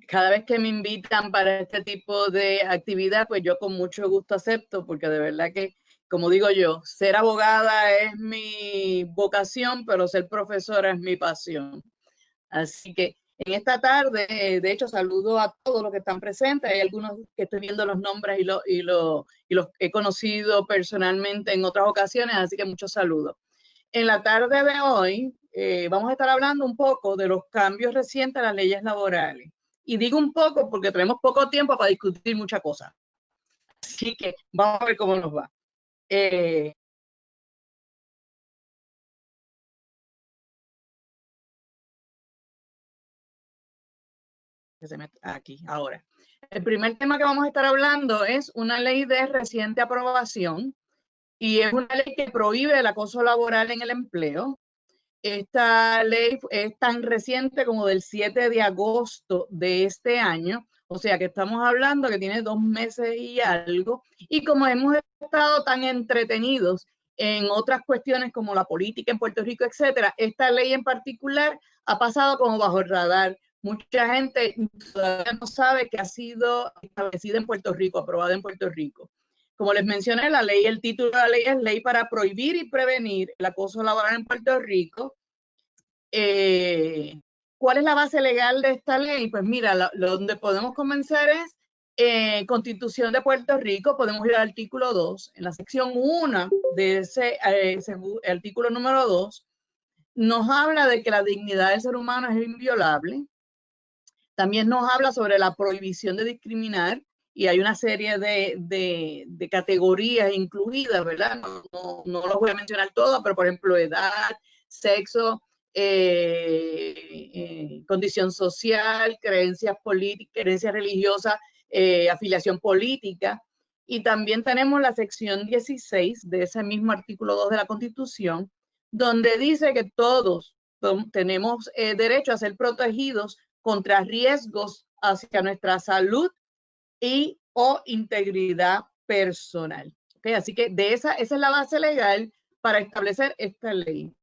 Cada vez que me invitan para este tipo de actividad, pues yo con mucho gusto acepto, porque de verdad que, como digo yo, ser abogada es mi vocación, pero ser profesora es mi pasión. Así que en esta tarde, de hecho, saludo a todos los que están presentes. Hay algunos que estoy viendo los nombres y los he conocido personalmente en otras ocasiones, así que muchos saludos. En la tarde de hoy vamos a estar hablando un poco de los cambios recientes a las leyes laborales. Y digo un poco porque tenemos poco tiempo para discutir muchas cosas. Así que vamos a ver cómo nos va. Aquí, ahora. El primer tema que vamos a estar hablando es una ley de reciente aprobación y es una ley que prohíbe el acoso laboral en el empleo. Esta ley es tan reciente como del 7 de agosto de este año, o sea que estamos hablando que tiene 2 meses y algo, y como hemos estado tan entretenidos en otras cuestiones como la política en Puerto Rico, etcétera, esta ley en particular ha pasado como bajo el radar. Mucha gente todavía no sabe que ha sido establecida en Puerto Rico, aprobada en Puerto Rico. Como les mencioné, la ley, el título de la ley es Ley para prohibir y prevenir el acoso laboral en Puerto Rico. ¿Cuál es la base legal de esta ley? Pues mira, donde podemos comenzar es Constitución de Puerto Rico, podemos ir al artículo 2, en la sección 1 de ese artículo número 2, nos habla de que la dignidad del ser humano es inviolable. También nos habla sobre la prohibición de discriminar y hay una serie de categorías incluidas, ¿verdad? No los voy a mencionar todas, pero por ejemplo, edad, sexo, condición social, creencias políticas, creencias religiosas, afiliación política. Y también tenemos la sección 16 de ese mismo artículo 2 de la Constitución, donde dice que todos tenemos derecho a ser protegidos contra riesgos hacia nuestra salud y o integridad personal. ¿Okay? Así que esa es la base legal para establecer esta ley.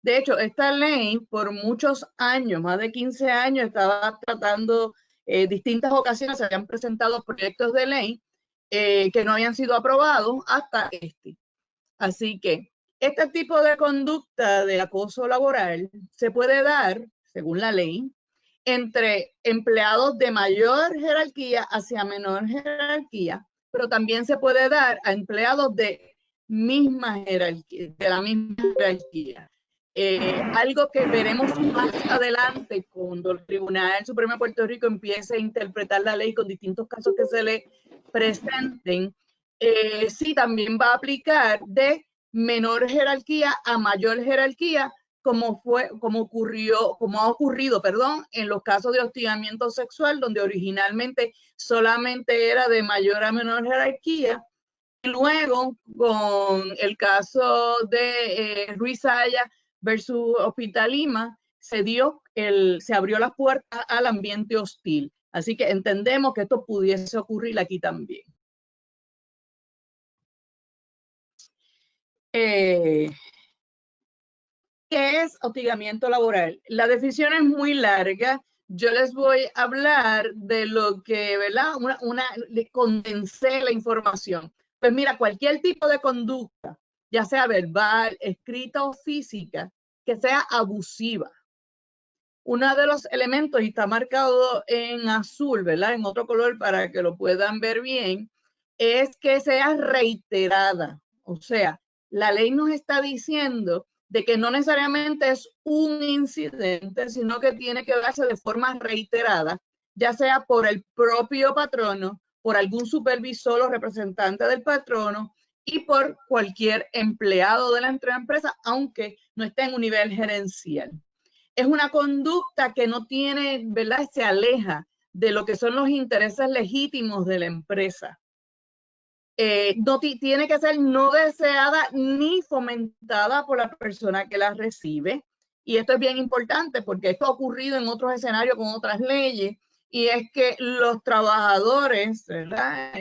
De hecho, esta ley por muchos años, más de 15 años, estaba tratando, distintas ocasiones se habían presentado proyectos de ley que no habían sido aprobados hasta este. Así que este tipo de conducta de acoso laboral se puede dar, según la ley, entre empleados de mayor jerarquía hacia menor jerarquía, pero también se puede dar a empleados de misma jerarquía, de la misma jerarquía. Algo que veremos más adelante cuando el Tribunal Supremo de Puerto Rico empiece a interpretar la ley con distintos casos que se le presenten, sí también va a aplicar de menor jerarquía a mayor jerarquía, como ha ocurrido, en los casos de hostigamiento sexual, donde originalmente solamente era de mayor a menor jerarquía. Y luego, con el caso de Ruiz Saya versus Hospital Lima, se abrió las puertas al ambiente hostil. Así que entendemos que esto pudiese ocurrir aquí también. ¿Qué es hostigamiento laboral? La definición es muy larga. Yo les voy a hablar de lo que, ¿verdad? Le condensé la información. Pues mira, cualquier tipo de conducta, ya sea verbal, escrita o física, que sea abusiva. Uno de los elementos, y está marcado en azul, ¿verdad? En otro color para que lo puedan ver bien, es que sea reiterada. O sea, la ley nos está diciendo de que no necesariamente es un incidente, sino que tiene que darse de forma reiterada, ya sea por el propio patrono, por algún supervisor o representante del patrono y por cualquier empleado de la empresa, aunque no esté en un nivel gerencial. Es una conducta que no tiene, ¿verdad? Se aleja de lo que son los intereses legítimos de la empresa. No tiene que ser no deseada ni fomentada por la persona que la recibe. Y esto es bien importante porque esto ha ocurrido en otros escenarios con otras leyes. Y es que los trabajadores, ¿verdad?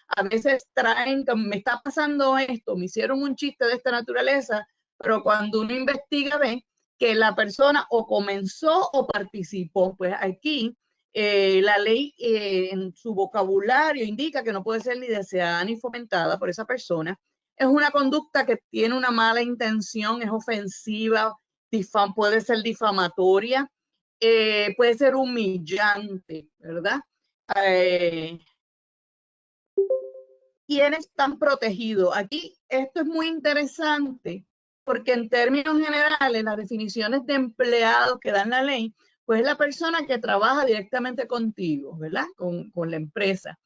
A veces traen, me está pasando esto, me hicieron un chiste de esta naturaleza, pero cuando uno investiga ve que la persona o comenzó o participó. Pues aquí La ley en su vocabulario indica que no puede ser ni deseada ni fomentada por esa persona. Es una conducta que tiene una mala intención, es ofensiva, puede ser difamatoria, puede ser humillante, ¿verdad? ¿Quiénes están protegidos? Aquí esto es muy interesante porque en términos generales las definiciones de empleados que dan la ley, pues es la persona que trabaja directamente contigo, ¿verdad? Con la empresa.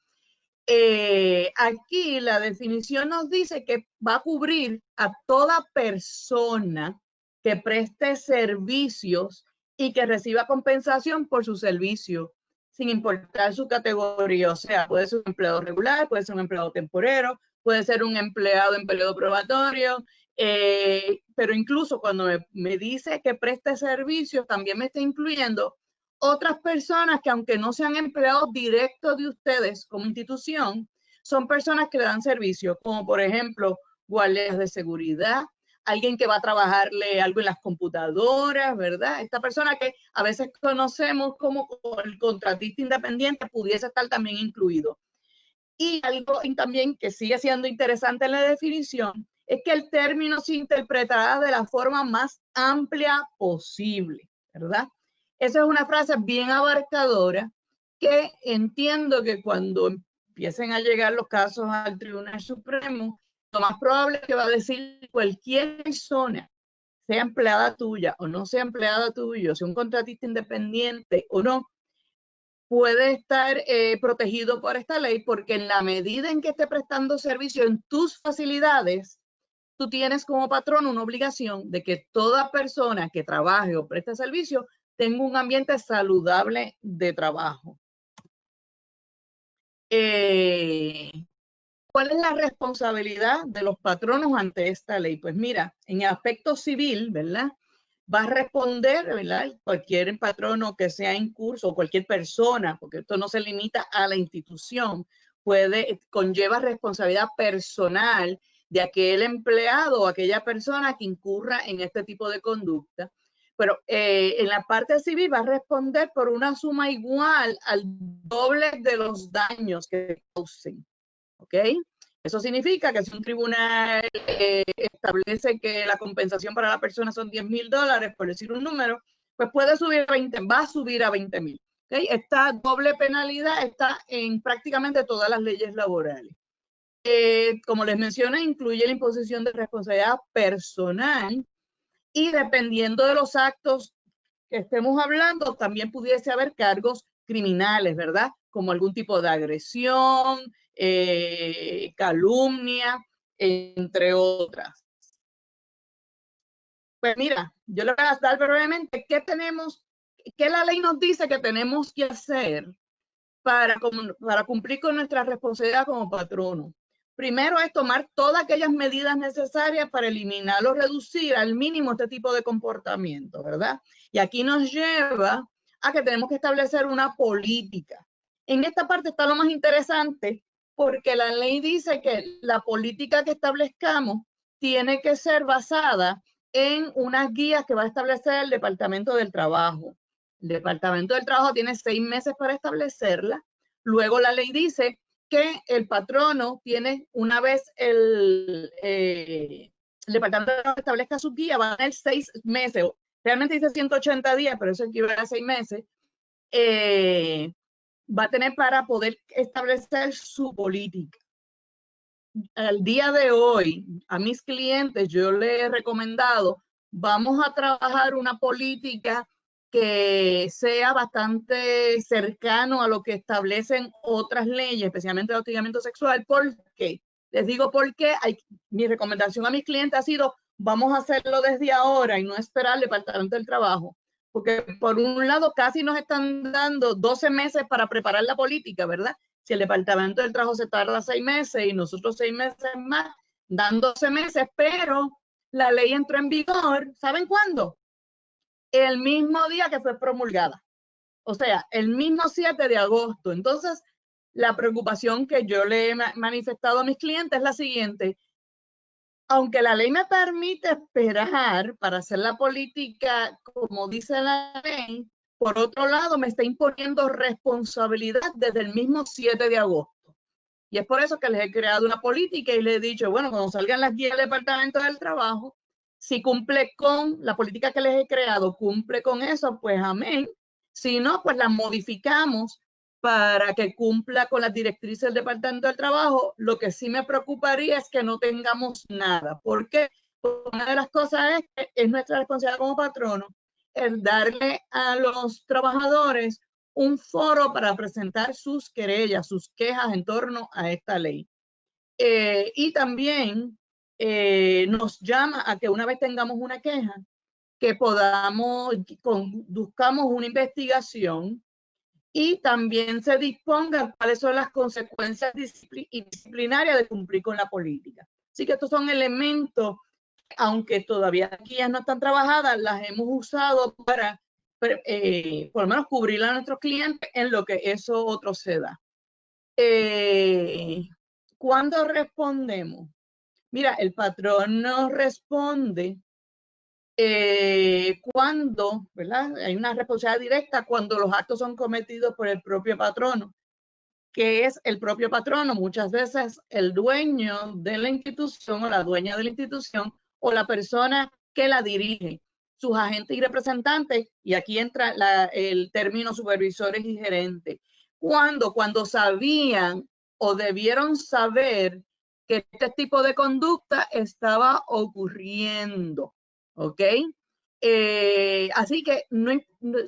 Aquí la definición nos dice que va a cubrir a toda persona que preste servicios y que reciba compensación por su servicio, sin importar su categoría. O sea, puede ser un empleado regular, puede ser un empleado temporero, puede ser un empleado en periodo probatorio, pero incluso cuando me dice que preste servicios, también me está incluyendo otras personas que, aunque no sean empleados directos de ustedes como institución, son personas que le dan servicio, como por ejemplo guardias de seguridad, alguien que va a trabajarle algo en las computadoras, ¿verdad? Esta persona que a veces conocemos como el contratista independiente pudiese estar también incluido. Y algo también que sigue siendo interesante en la definición es que el término se interpretará de la forma más amplia posible, ¿verdad? Esa es una frase bien abarcadora que entiendo que cuando empiecen a llegar los casos al Tribunal Supremo, lo más probable es que va a decir cualquier persona, sea empleada tuya o no sea empleada tuya, sea un contratista independiente o no, puede estar protegido por esta ley, porque en la medida en que esté prestando servicio en tus facilidades, tú tienes como patrón una obligación de que toda persona que trabaje o preste servicio tenga un ambiente saludable de trabajo. ¿Cuál es la responsabilidad de los patronos ante esta ley? Pues mira, en el aspecto civil, ¿verdad? Va a responder, ¿verdad? Cualquier patrono que sea en curso, cualquier persona, porque esto no se limita a la institución, conlleva responsabilidad personal de aquel empleado o aquella persona que incurra en este tipo de conducta. Pero en la parte civil va a responder por una suma igual al doble de los daños que causen. ¿Ok? Eso significa que si un tribunal establece que la compensación para la persona son $10,000, por decir un número, pues puede subir a 20, va a subir a 20,000. ¿Okay? Esta doble penalidad está en prácticamente todas las leyes laborales. Como les mencioné, incluye la imposición de responsabilidad personal y dependiendo de los actos que estemos hablando, también pudiese haber cargos criminales, ¿verdad? Como algún tipo de agresión, calumnia, entre otras. Pues mira, yo le voy a dar brevemente qué la ley nos dice que tenemos que hacer para cumplir con nuestra responsabilidad como patrono. Primero es tomar todas aquellas medidas necesarias para eliminar o reducir al mínimo este tipo de comportamiento, ¿verdad? Y aquí nos lleva a que tenemos que establecer una política. En esta parte está lo más interesante porque la ley dice que la política que establezcamos tiene que ser basada en unas guías que va a establecer el Departamento del Trabajo. El Departamento del Trabajo tiene 6 meses para establecerla. Luego la ley dice que el patrono tiene, una vez el Departamento del Trabajo establezca su guía, va a tener 6 meses. Realmente dice 180 días, pero eso equivale a 6 meses. Va a tener para poder establecer su política. Al día de hoy, a mis clientes yo les he recomendado, vamos a trabajar una política que sea bastante cercano a lo que establecen otras leyes, especialmente el hostigamiento sexual. ¿Por qué? Les digo por qué. Mi recomendación a mis clientes ha sido, vamos a hacerlo desde ahora y no esperar al Departamento del Trabajo. Porque por un lado casi nos están dando 12 meses para preparar la política, ¿verdad? Si el Departamento del Trabajo se tarda 6 meses y nosotros 6 meses más, dan 12 meses, pero la ley entró en vigor, ¿saben cuándo? El mismo día que fue promulgada. O sea, el mismo 7 de agosto. Entonces, la preocupación que yo le he manifestado a mis clientes es la siguiente. Aunque la ley me permite esperar para hacer la política como dice la ley, por otro lado, me está imponiendo responsabilidad desde el mismo 7 de agosto. Y es por eso que les he creado una política y les he dicho, bueno, cuando salgan las 10 del Departamento del Trabajo, si cumple con la política que les he creado, cumple con eso, pues amén. Si no, pues la modificamos para que cumpla con las directrices del Departamento del Trabajo. Lo que sí me preocuparía es que no tengamos nada. ¿Por qué? Porque una de las cosas es que es nuestra responsabilidad como patrono el darle a los trabajadores un foro para presentar sus querellas, sus quejas en torno a esta ley. Y también nos llama a que una vez tengamos una queja, que conduzcamos una investigación y también se dispongan cuáles son las consecuencias disciplinarias de cumplir con la política. Así que estos son elementos, aunque todavía aquí ya no están trabajadas, las hemos usado para por lo menos cubrir a nuestros clientes en lo que eso otro se da. ¿Cuándo respondemos? Mira, el patrón nos responde cuando, ¿verdad? Hay una responsabilidad directa cuando los actos son cometidos por el propio patrono, que es el propio patrono, muchas veces el dueño de la institución o la dueña de la institución o la persona que la dirige, sus agentes y representantes, y aquí entra el término supervisores y gerentes. Cuando sabían o debieron saber que este tipo de conducta estaba ocurriendo, ¿ok? Así que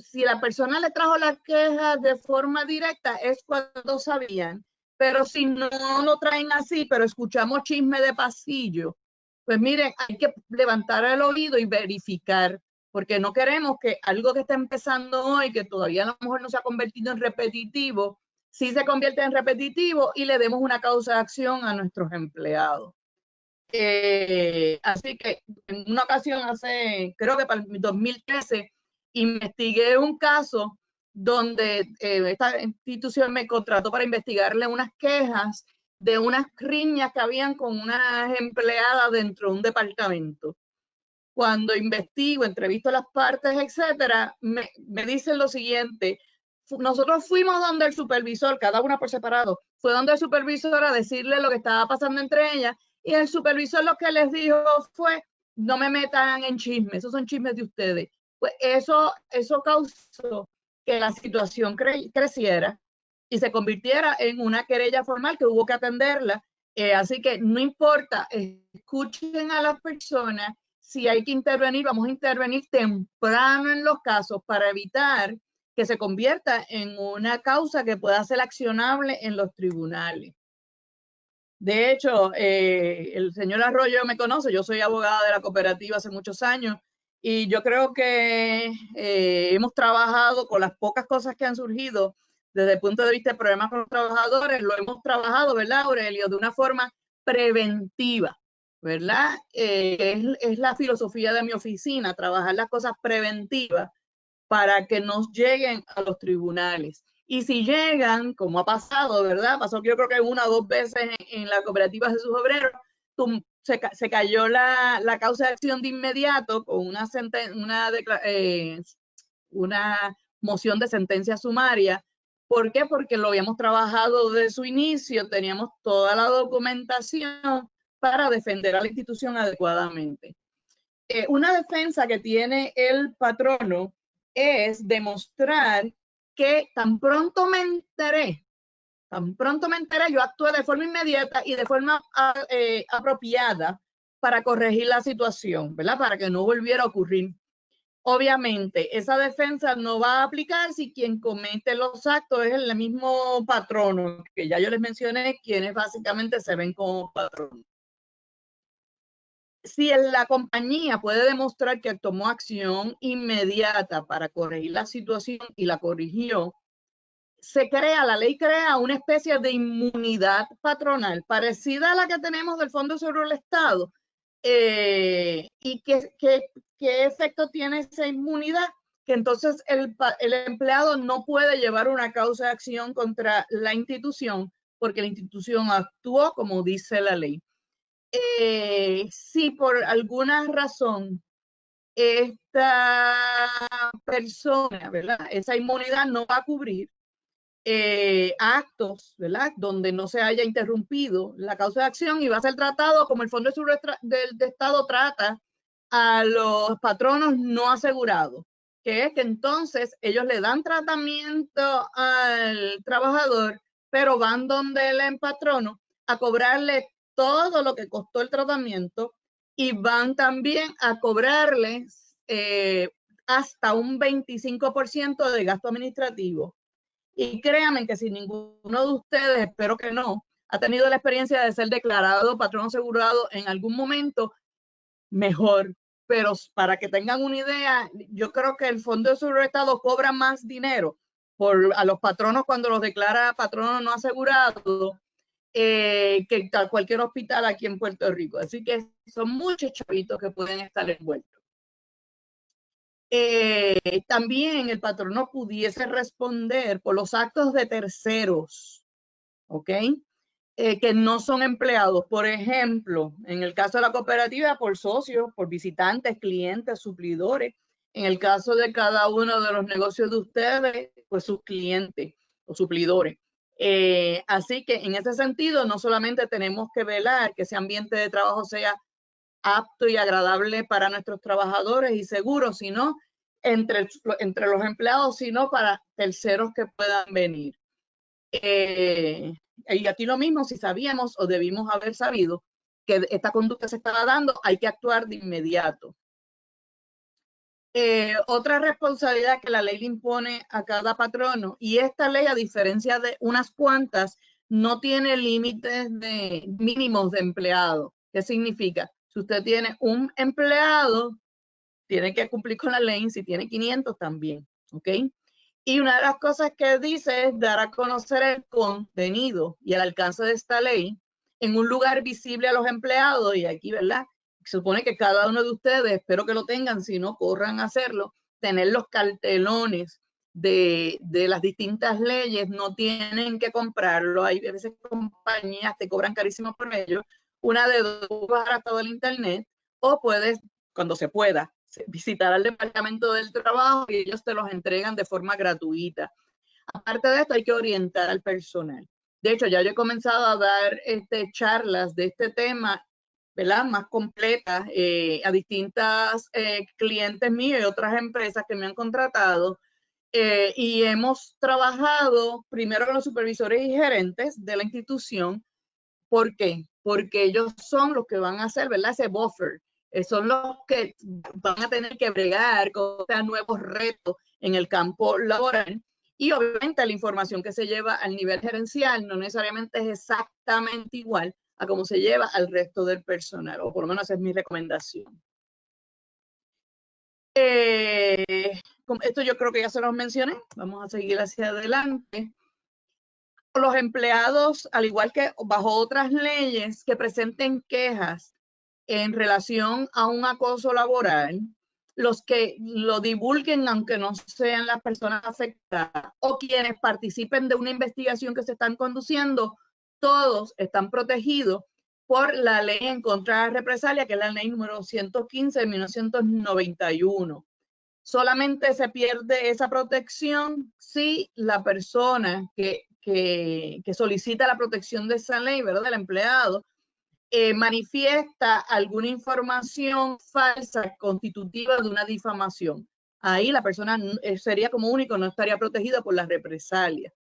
si la persona le trajo la queja de forma directa es cuando sabían, pero si no lo traen así, pero escuchamos chisme de pasillo, pues miren, hay que levantar el oído y verificar, porque no queremos que algo que está empezando hoy, que todavía a lo mejor no se ha convertido en repetitivo, sí se convierte en repetitivo y le demos una causa de acción a nuestros empleados. Así que en una ocasión creo que para el 2013, investigué un caso donde esta institución me contrató para investigarle unas quejas de unas riñas que habían con unas empleadas dentro de un departamento. Cuando investigo, entrevisto a las partes, etcétera, me dicen lo siguiente: nosotros fuimos donde el supervisor, cada una por separado, fue donde el supervisor a decirle lo que estaba pasando entre ellas, y el supervisor lo que les dijo fue, no me metan en chismes, esos son chismes de ustedes. Pues eso causó que la situación creciera y se convirtiera en una querella formal que hubo que atenderla. Así que no importa, escuchen a las personas. Si hay que intervenir, vamos a intervenir temprano en los casos para evitar que se convierta en una causa que pueda ser accionable en los tribunales. De hecho, el señor Arroyo me conoce, yo soy abogada de la cooperativa hace muchos años y yo creo que hemos trabajado con las pocas cosas que han surgido desde el punto de vista de problemas con los trabajadores, lo hemos trabajado, ¿verdad, Aurelio? De una forma preventiva, ¿verdad? Es la filosofía de mi oficina, trabajar las cosas preventivas para que nos lleguen a los tribunales. Y si llegan, como ha pasado, ¿verdad? Pasó yo creo que una o dos veces en la cooperativa de sus obreros, se cayó la causa de acción de inmediato con una moción de sentencia sumaria. ¿Por qué? Porque lo habíamos trabajado desde su inicio, teníamos toda la documentación para defender a la institución adecuadamente. Una defensa que tiene el patrono es demostrar que tan pronto me enteré, yo actué de forma inmediata y de forma apropiada para corregir la situación, ¿verdad? Para que no volviera a ocurrir. Obviamente, esa defensa no va a aplicar si quien comete los actos es el mismo patrono, que ya yo les mencioné, quienes básicamente se ven como patronos. Si la compañía puede demostrar que tomó acción inmediata para corregir la situación y la corrigió, la ley crea una especie de inmunidad patronal parecida a la que tenemos del Fondo Seguro del Estado. ¿Y qué efecto tiene esa inmunidad? Que entonces el empleado no puede llevar una causa de acción contra la institución porque la institución actuó como dice la ley. Si por alguna razón esta persona, ¿verdad? Esa inmunidad no va a cubrir actos, ¿verdad? Donde no se haya interrumpido la causa de acción y va a ser tratado como el Fondo de Seguro de Estado trata a los patronos no asegurados, que es que entonces ellos le dan tratamiento al trabajador, pero van donde el patrono a cobrarle todo lo que costó el tratamiento y van también a cobrarle hasta un 25% de gasto administrativo. Y créanme que si ninguno de ustedes, espero que no, ha tenido la experiencia de ser declarado patrón asegurado en algún momento, mejor. Pero para que tengan una idea, yo creo que el Fondo de Seguro de Estado cobra más dinero a los patronos cuando los declara patronos no asegurados que cualquier hospital aquí en Puerto Rico. Así que son muchos chavitos que pueden estar envueltos. También el patrono pudiese responder por los actos de terceros, ¿ok? Que no son empleados. Por ejemplo, en el caso de la cooperativa, por socios, por visitantes, clientes, suplidores. En el caso de cada uno de los negocios de ustedes, pues sus clientes o suplidores. Así que en ese sentido, no solamente tenemos que velar que ese ambiente de trabajo sea apto y agradable para nuestros trabajadores y seguro, sino entre los empleados, sino para terceros que puedan venir. Y aquí lo mismo, si sabíamos o debimos haber sabido que esta conducta se estaba dando, hay que actuar de inmediato. Otra responsabilidad que la ley le impone a cada patrono, y esta ley, a diferencia de unas cuantas, no tiene límites mínimos de empleados. ¿Qué significa? Si usted tiene un empleado, tiene que cumplir con la ley. Si tiene 500, también. ¿Ok? Y una de las cosas que dice es dar a conocer el contenido y el alcance de esta ley en un lugar visible a los empleados. Y aquí, ¿verdad? Se supone que cada uno de ustedes, espero que lo tengan, si no, corran a hacerlo, tener los cartelones de las distintas leyes, no tienen que comprarlo. Hay veces compañías te cobran carísimo por ello. Una de dos, bajar a todo el internet, o puedes, cuando se pueda, visitar al Departamento del Trabajo y ellos te los entregan de forma gratuita. Aparte de esto, hay que orientar al personal. De hecho, ya yo he comenzado a dar charlas de este tema, ¿verdad? Más completas a distintas clientes míos y otras empresas que me han contratado. Y hemos trabajado primero con los supervisores y gerentes de la institución. ¿Por qué? Porque ellos son los que van a hacer, ¿verdad? Ese buffer. Son los que van a tener que bregar con nuevos retos en el campo laboral. Y obviamente la información que se lleva al nivel gerencial no necesariamente es exactamente igual a cómo se lleva al resto del personal, o por lo menos esa es mi recomendación. Esto yo creo que ya se los mencioné. Vamos a seguir hacia adelante. Los empleados, al igual que bajo otras leyes que presenten quejas en relación a un acoso laboral, los que lo divulguen, aunque no sean las personas afectadas, o quienes participen de una investigación que se están conduciendo, todos están protegidos por la ley en contra de represalia, que es la ley número 115 de 1991. Solamente se pierde esa protección si la persona que solicita la protección de esa ley, ¿verdad? Del empleado, manifiesta alguna información falsa constitutiva de una difamación. Ahí la persona sería como único, no estaría protegida por las represalias.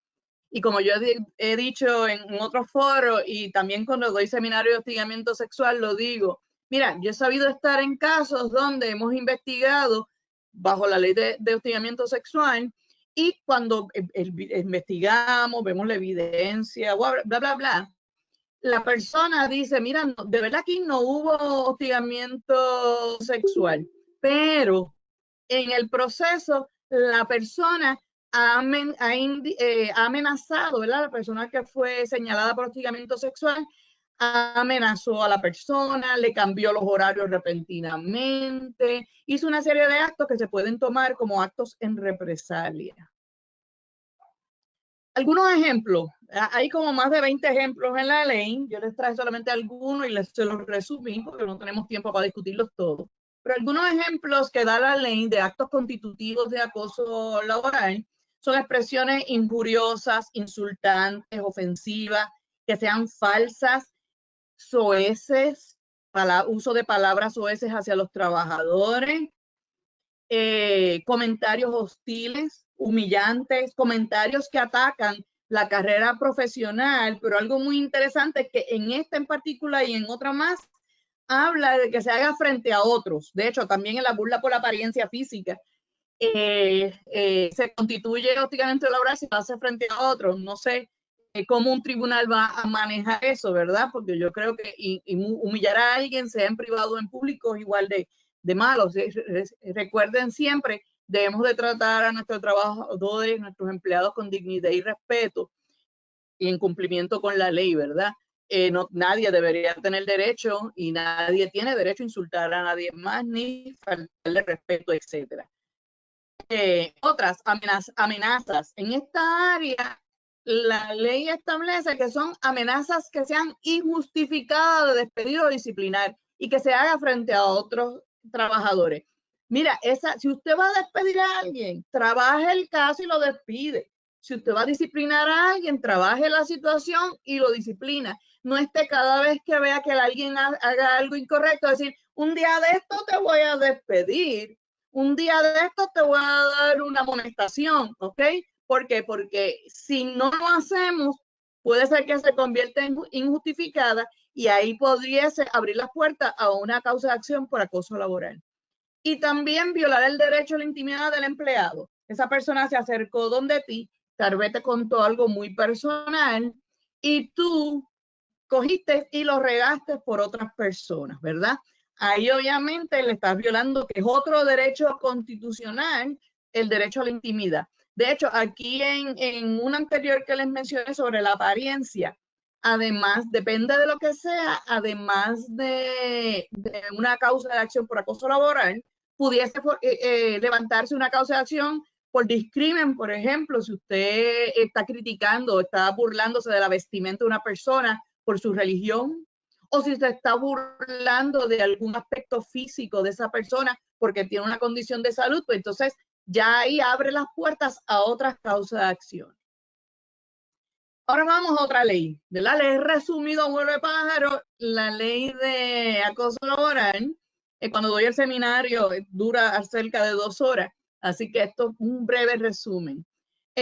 Y como yo he dicho en otros foros y también cuando doy seminario de hostigamiento sexual, lo digo. Mira, yo he sabido estar en casos donde hemos investigado bajo la ley de hostigamiento sexual y cuando investigamos, vemos la evidencia, bla, bla, bla, la persona dice, mira, no, de verdad aquí no hubo hostigamiento sexual, pero en el proceso la persona ha amenazado, ¿verdad? La persona que fue señalada por hostigamiento sexual amenazó a la persona, le cambió los horarios repentinamente, hizo una serie de actos que se pueden tomar como actos en represalia. Algunos ejemplos, hay como más de 20 ejemplos en la ley, yo les traje solamente algunos y se los resumí porque no tenemos tiempo para discutirlos todos. Pero algunos ejemplos que da la ley de actos constitutivos de acoso laboral son expresiones injuriosas, insultantes, ofensivas, que sean falsas, soeces, uso de palabras soeces hacia los trabajadores, comentarios hostiles, humillantes, comentarios que atacan la carrera profesional, pero algo muy interesante es que en esta en particular y en otra más, habla de que se haga frente a otros. De hecho, también en la burla por la apariencia física, se constituye hostigamiento laboral si lo hace frente a otros. No sé cómo un tribunal va a manejar eso, ¿verdad? Porque yo creo que humillar a alguien, sea en privado o en público, es igual de malo. Recuerden siempre, debemos de tratar a nuestros trabajadores, nuestros empleados con dignidad y respeto y en cumplimiento con la ley, ¿verdad? Nadie debería tener derecho y nadie tiene derecho a insultar a nadie más ni faltarle respeto, etcétera. Otras amenazas. En esta área, la ley establece que son amenazas que sean injustificadas de despedir o disciplinar y que se haga frente a otros trabajadores. Mira, si usted va a despedir a alguien, trabaje el caso y lo despide. Si usted va a disciplinar a alguien, trabaje la situación y lo disciplina. No esté cada vez que vea que alguien haga algo incorrecto, decir, un día de esto te voy a despedir, un día de esto te voy a dar una amonestación, ¿ok? ¿Por qué? Porque si no lo hacemos, puede ser que se convierta en injustificada y ahí podríase abrir las puertas a una causa de acción por acoso laboral. Y también violar el derecho a la intimidad del empleado. Esa persona se acercó donde ti, tal vez te contó algo muy personal y tú cogiste y lo regaste por otras personas, ¿verdad? Ahí obviamente le estás violando, que es otro derecho constitucional, el derecho a la intimidad. De hecho, aquí en un anterior que les mencioné sobre la apariencia, además, depende de lo que sea, además de una causa de acción por acoso laboral, pudiese levantarse una causa de acción por discrimen, por ejemplo, si usted está criticando o está burlándose de la vestimenta de una persona por su religión, o si se está burlando de algún aspecto físico de esa persona porque tiene una condición de salud, pues entonces ya ahí abre las puertas a otras causas de acción. Ahora vamos a otra ley, de la ley resumido, vuelo de pájaro, la ley de acoso laboral. Cuando doy el seminario dura cerca de 2 horas, así que esto es un breve resumen.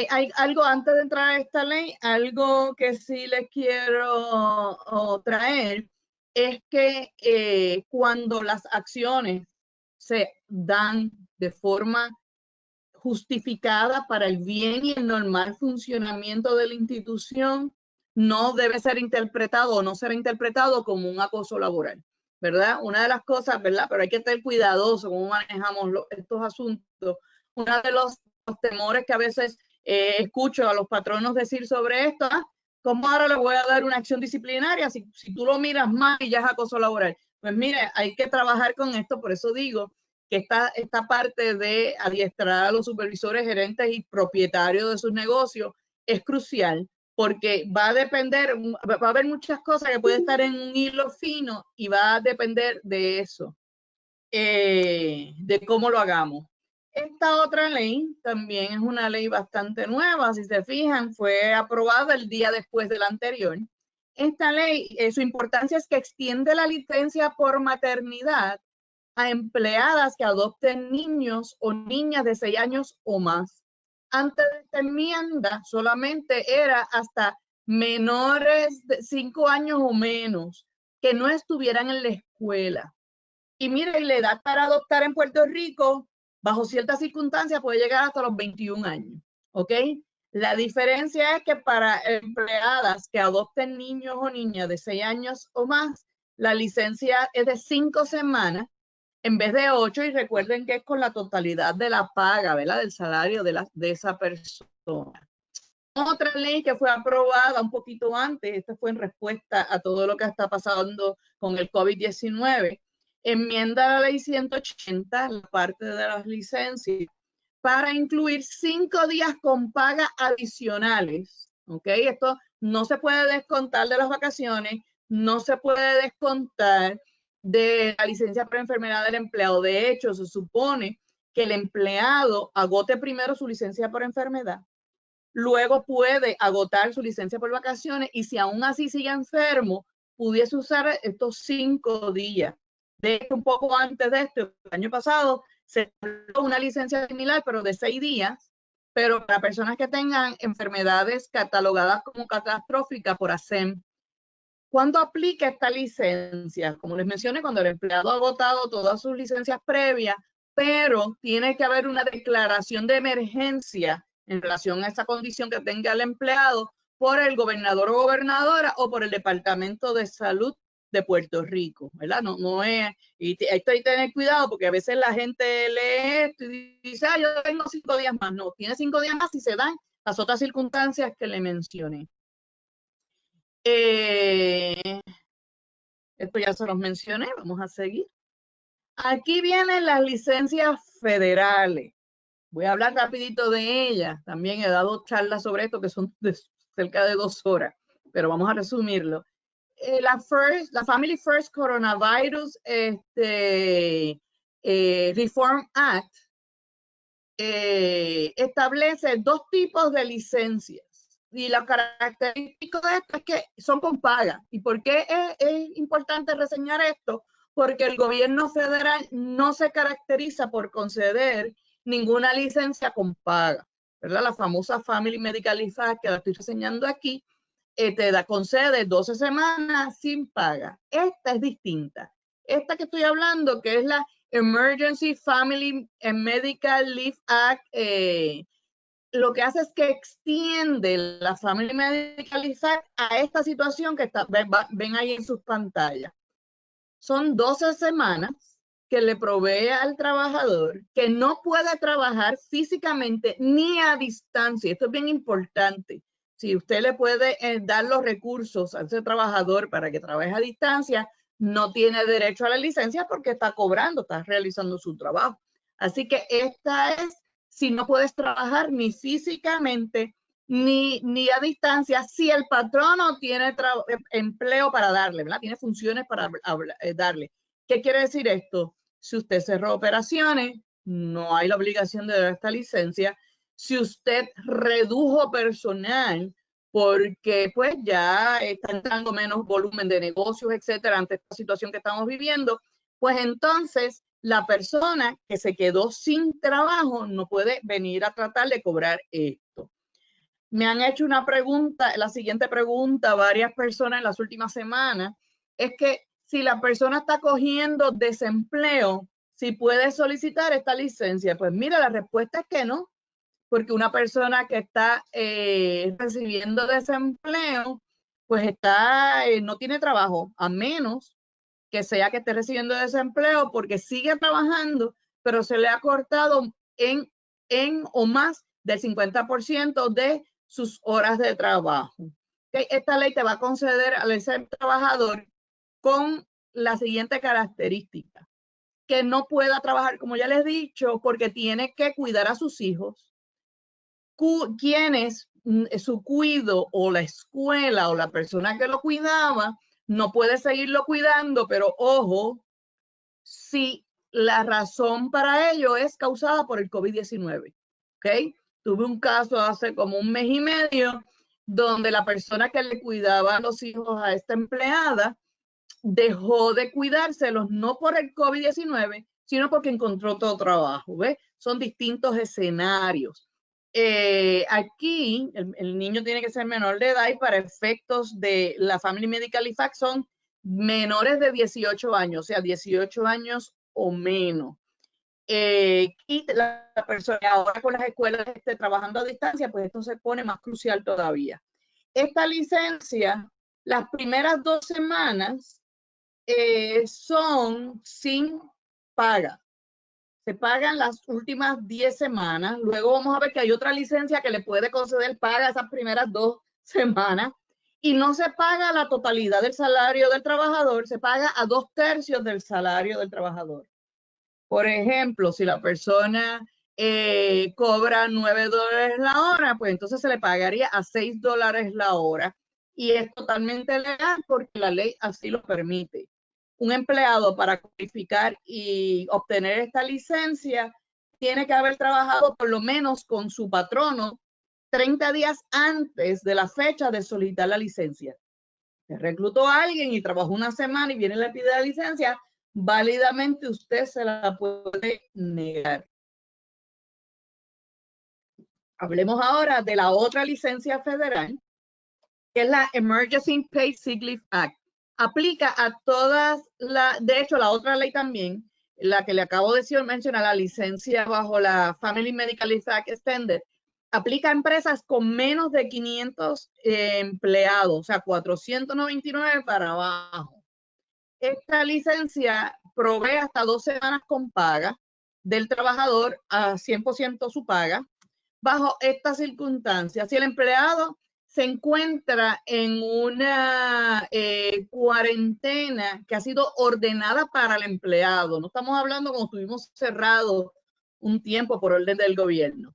Hay algo antes de entrar a esta ley, algo que sí les quiero traer, es que cuando las acciones se dan de forma justificada para el bien y el normal funcionamiento de la institución, no debe ser interpretado o no será interpretado como un acoso laboral, ¿verdad? Una de las cosas, ¿verdad? Pero hay que estar cuidadoso cómo manejamos estos asuntos. Uno de los temores que a veces escucho a los patronos decir sobre esto, ¿cómo ahora le voy a dar una acción disciplinaria si tú lo miras mal y ya es acoso laboral? Pues mire, hay que trabajar con esto, por eso digo que esta parte de adiestrar a los supervisores, gerentes y propietarios de sus negocios es crucial porque va a depender, va a haber muchas cosas que pueden estar en un hilo fino y va a depender de eso, de cómo lo hagamos. Esta otra ley también es una ley bastante nueva, si se fijan, fue aprobada el día después de la anterior. Esta ley, su importancia es que extiende la licencia por maternidad a empleadas que adopten niños o niñas de 6 años o más. Antes de esta enmienda solamente era hasta menores de 5 años o menos que no estuvieran en la escuela. Y mire, la edad para adoptar en Puerto Rico, bajo ciertas circunstancias, puede llegar hasta los 21 años. ¿Ok? La diferencia es que para empleadas que adopten niños o niñas de 6 años o más, la licencia es de 5 semanas en vez de 8, y recuerden que es con la totalidad de la paga, ¿verdad? Del salario de esa persona. Otra ley que fue aprobada un poquito antes, esta fue en respuesta a todo lo que está pasando con el COVID-19, enmienda la ley 180, la parte de las licencias, para incluir 5 días con paga adicionales, ¿ok? Esto no se puede descontar de las vacaciones, no se puede descontar de la licencia por enfermedad del empleado. De hecho, se supone que el empleado agote primero su licencia por enfermedad, luego puede agotar su licencia por vacaciones y si aún así sigue enfermo, pudiese usar estos 5 días. De hecho, un poco antes de esto, el año pasado, se dio una licencia similar, pero de 6 días, pero para personas que tengan enfermedades catalogadas como catastróficas por ASEM. ¿Cuándo aplica esta licencia? Como les mencioné, cuando el empleado ha agotado todas sus licencias previas, pero tiene que haber una declaración de emergencia en relación a esa condición que tenga el empleado por el gobernador o gobernadora o por el Departamento de Salud de Puerto Rico, ¿verdad? No es, y esto hay que tener cuidado porque a veces la gente lee esto y dice, yo tengo 5 días más. No, tiene 5 días más si se dan las otras circunstancias que le mencioné. Esto ya se los mencioné, vamos a seguir. Aquí vienen las licencias federales. Voy a hablar rapidito de ellas. También he dado charlas sobre esto que son de cerca de 2 horas, pero vamos a resumirlo. La Family First Coronavirus Reform Act establece 2 tipos de licencias. Y lo característico de esto es que son con paga. ¿Y por qué es importante reseñar esto? Porque el gobierno federal no se caracteriza por conceder ninguna licencia con paga, ¿verdad? La famosa Family Medical Leave Act, que la estoy reseñando aquí, concede 12 semanas sin paga. Esta es distinta. Esta que estoy hablando, que es la Emergency Family and Medical Leave Act, lo que hace es que extiende la Family Medical Leave Act a esta situación que ven ahí en sus pantallas. Son 12 semanas que le provee al trabajador que no puede trabajar físicamente ni a distancia. Esto es bien importante. Si usted le puede dar los recursos a ese trabajador para que trabaje a distancia, no tiene derecho a la licencia porque está cobrando, está realizando su trabajo. Así que esta es si no puedes trabajar ni físicamente ni a distancia, si el patrono tiene empleo para darle, ¿verdad? Tiene funciones para darle. ¿Qué quiere decir esto? Si usted cerró operaciones, no hay la obligación de dar esta licencia. Si usted redujo personal porque pues ya está entrando menos volumen de negocios, etcétera, ante esta situación que estamos viviendo, pues entonces la persona que se quedó sin trabajo no puede venir a tratar de cobrar esto. Me han hecho una pregunta, la siguiente pregunta, varias personas en las últimas semanas, es que si la persona está cogiendo desempleo, si puede solicitar esta licencia. Pues mira, la respuesta es que no, porque una persona que está recibiendo desempleo, pues no tiene trabajo, a menos que sea que esté recibiendo desempleo porque sigue trabajando, pero se le ha cortado en o más del 50% de sus horas de trabajo. Esta ley te va a conceder al ser trabajador con la siguiente característica: que no pueda trabajar, como ya les he dicho, porque tiene que cuidar a sus hijos, quienes su cuido o la escuela o la persona que lo cuidaba no puede seguirlo cuidando, pero ojo, si la razón para ello es causada por el COVID-19. ¿Ok? Tuve un caso hace como 1 mes y medio donde la persona que le cuidaba a los hijos a esta empleada dejó de cuidárselos no por el COVID-19, sino porque encontró otro trabajo. ¿Ves? Son distintos escenarios. Aquí el niño tiene que ser menor de edad y para efectos de la Family Medical Leave Act son menores de 18 años, o sea, 18 años o menos. Y la persona ahora con las escuelas trabajando a distancia, pues esto se pone más crucial todavía. Esta licencia, las primeras 2 semanas son sin paga. Se pagan las últimas 10 semanas. Luego vamos a ver que hay otra licencia que le puede conceder paga esas primeras 2 semanas. Y no se paga la totalidad del salario del trabajador, se paga a 2/3 del salario del trabajador. Por ejemplo, si la persona cobra $9 la hora, pues entonces se le pagaría a $6 la hora. Y es totalmente legal porque la ley así lo permite. un empleado para cualificar y obtener esta licencia tiene que haber trabajado por lo menos con su patrono 30 días antes de la fecha de solicitar la licencia. Se reclutó a alguien y trabajó una semana y viene y le pide la licencia, válidamente usted se la puede negar. Hablemos ahora de la otra licencia federal, que es la Emergency Paid Sick Leave Act. Aplica a todas de hecho, la otra ley también, la que le acabo de mencionar, la licencia bajo la Family Medical Leave Act Extended, aplica a empresas con menos de 500 empleados, o sea, 499 para abajo. Esta licencia provee hasta 2 semanas con paga del trabajador a 100% su paga. Bajo estas circunstancias, si el empleado se encuentra en una cuarentena que ha sido ordenada para el empleado, no estamos hablando como estuvimos cerrados un tiempo por orden del gobierno,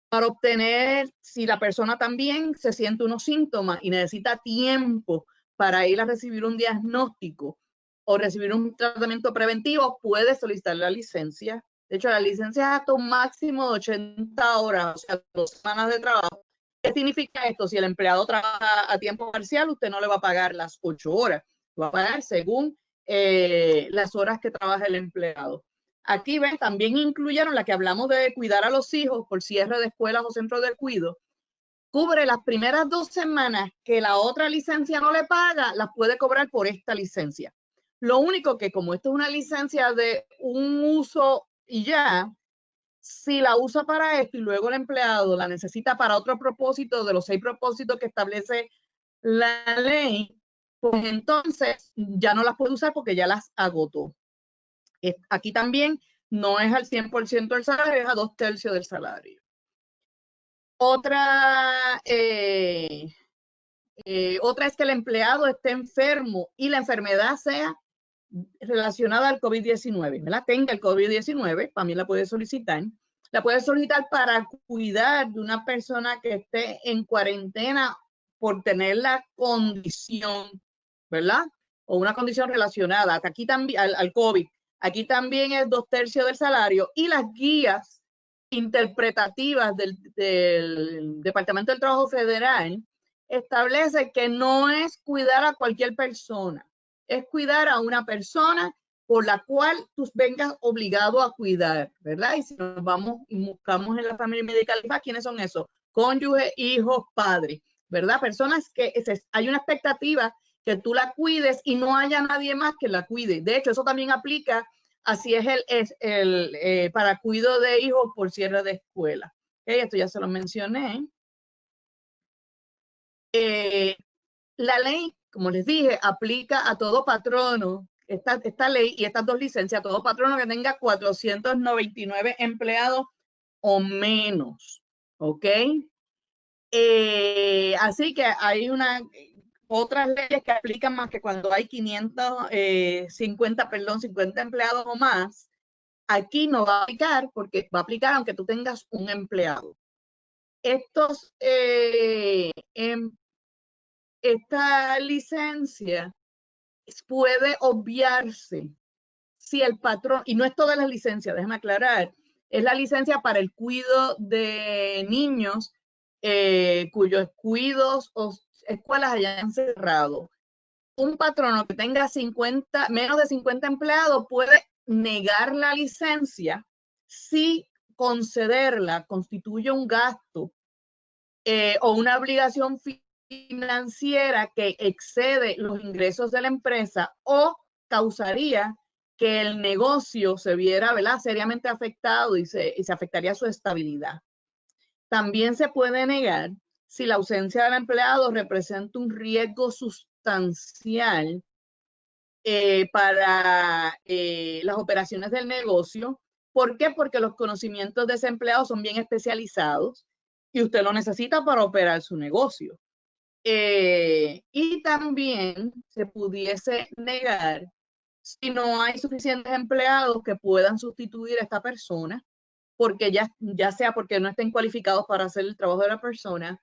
para obtener, si la persona también se siente unos síntomas y necesita tiempo para ir a recibir un diagnóstico o recibir un tratamiento preventivo, puede solicitar la licencia. De hecho, la licencia es hasta un máximo de 80 horas, o sea, 2 semanas de trabajo. ¿Qué significa esto? Si el empleado trabaja a tiempo parcial, usted no le va a pagar las 8 horas, va a pagar según las horas que trabaja el empleado. Aquí ven, también incluyeron la que hablamos de cuidar a los hijos por cierre de escuelas o centros de cuidado. Cubre las primeras 2 semanas que la otra licencia no le paga, las puede cobrar por esta licencia. Lo único que, como esto es una licencia de un uso y ya, si la usa para esto y luego el empleado la necesita para otro propósito de los 6 propósitos que establece la ley, pues entonces ya no las puede usar porque ya las agotó. Aquí también no es al 100% del salario, es a 2/3 del salario. Otra es que el empleado esté enfermo y la enfermedad sea relacionada al COVID-19, ¿verdad? Tenga el COVID-19, también la puede solicitar. La puede solicitar para cuidar de una persona que esté en cuarentena por tener la condición, ¿verdad? O una condición relacionada aquí también al COVID. Aquí también es 2/3 del salario y las guías interpretativas del Departamento del Trabajo Federal establece que no es cuidar a cualquier persona, es cuidar a una persona por la cual tú vengas obligado a cuidar, ¿verdad? Y si nos vamos y buscamos en la familia medical, ¿quiénes son esos? Cónyuges, hijos, padres, ¿verdad? Personas que hay una expectativa que tú la cuides y no haya nadie más que la cuide. De hecho, eso también aplica, así es para cuidado de hijos por cierre de escuela. ¿Okay? Esto ya se lo mencioné. La ley, como les dije, aplica a todo patrono, esta ley y estas 2 licencias, a todo patrono que tenga 499 empleados o menos, ¿ok? Así que hay otras leyes que aplican más que cuando hay 50 empleados o más. Aquí no va a aplicar porque va a aplicar aunque tú tengas un empleado. Esta licencia puede obviarse si el patrón, y no es toda la licencia, déjame aclarar, es la licencia para el cuidado de niños cuyos cuidos o escuelas hayan cerrado. Un patrono que tenga menos de 50 empleados puede negar la licencia si concederla constituye un gasto o una obligación financiera que excede los ingresos de la empresa o causaría que el negocio se viera, ¿verdad?, seriamente afectado y se afectaría su estabilidad. También se puede negar si la ausencia del empleado representa un riesgo sustancial para las operaciones del negocio. ¿Por qué? Porque los conocimientos de ese empleado son bien especializados y usted lo necesita para operar su negocio. Y también se pudiese negar si no hay suficientes empleados que puedan sustituir a esta persona, porque ya sea porque no estén cualificados para hacer el trabajo de la persona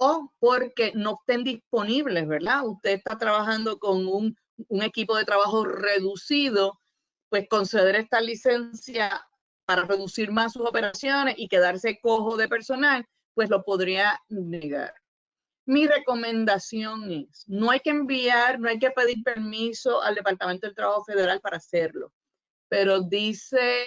o porque no estén disponibles, ¿verdad? Usted está trabajando con un un equipo de trabajo reducido, pues conceder esta licencia para reducir más sus operaciones y quedarse cojo de personal, pues lo podría negar. Mi recomendación es, no hay que enviar, no hay que pedir permiso al Departamento del Trabajo Federal para hacerlo, pero dice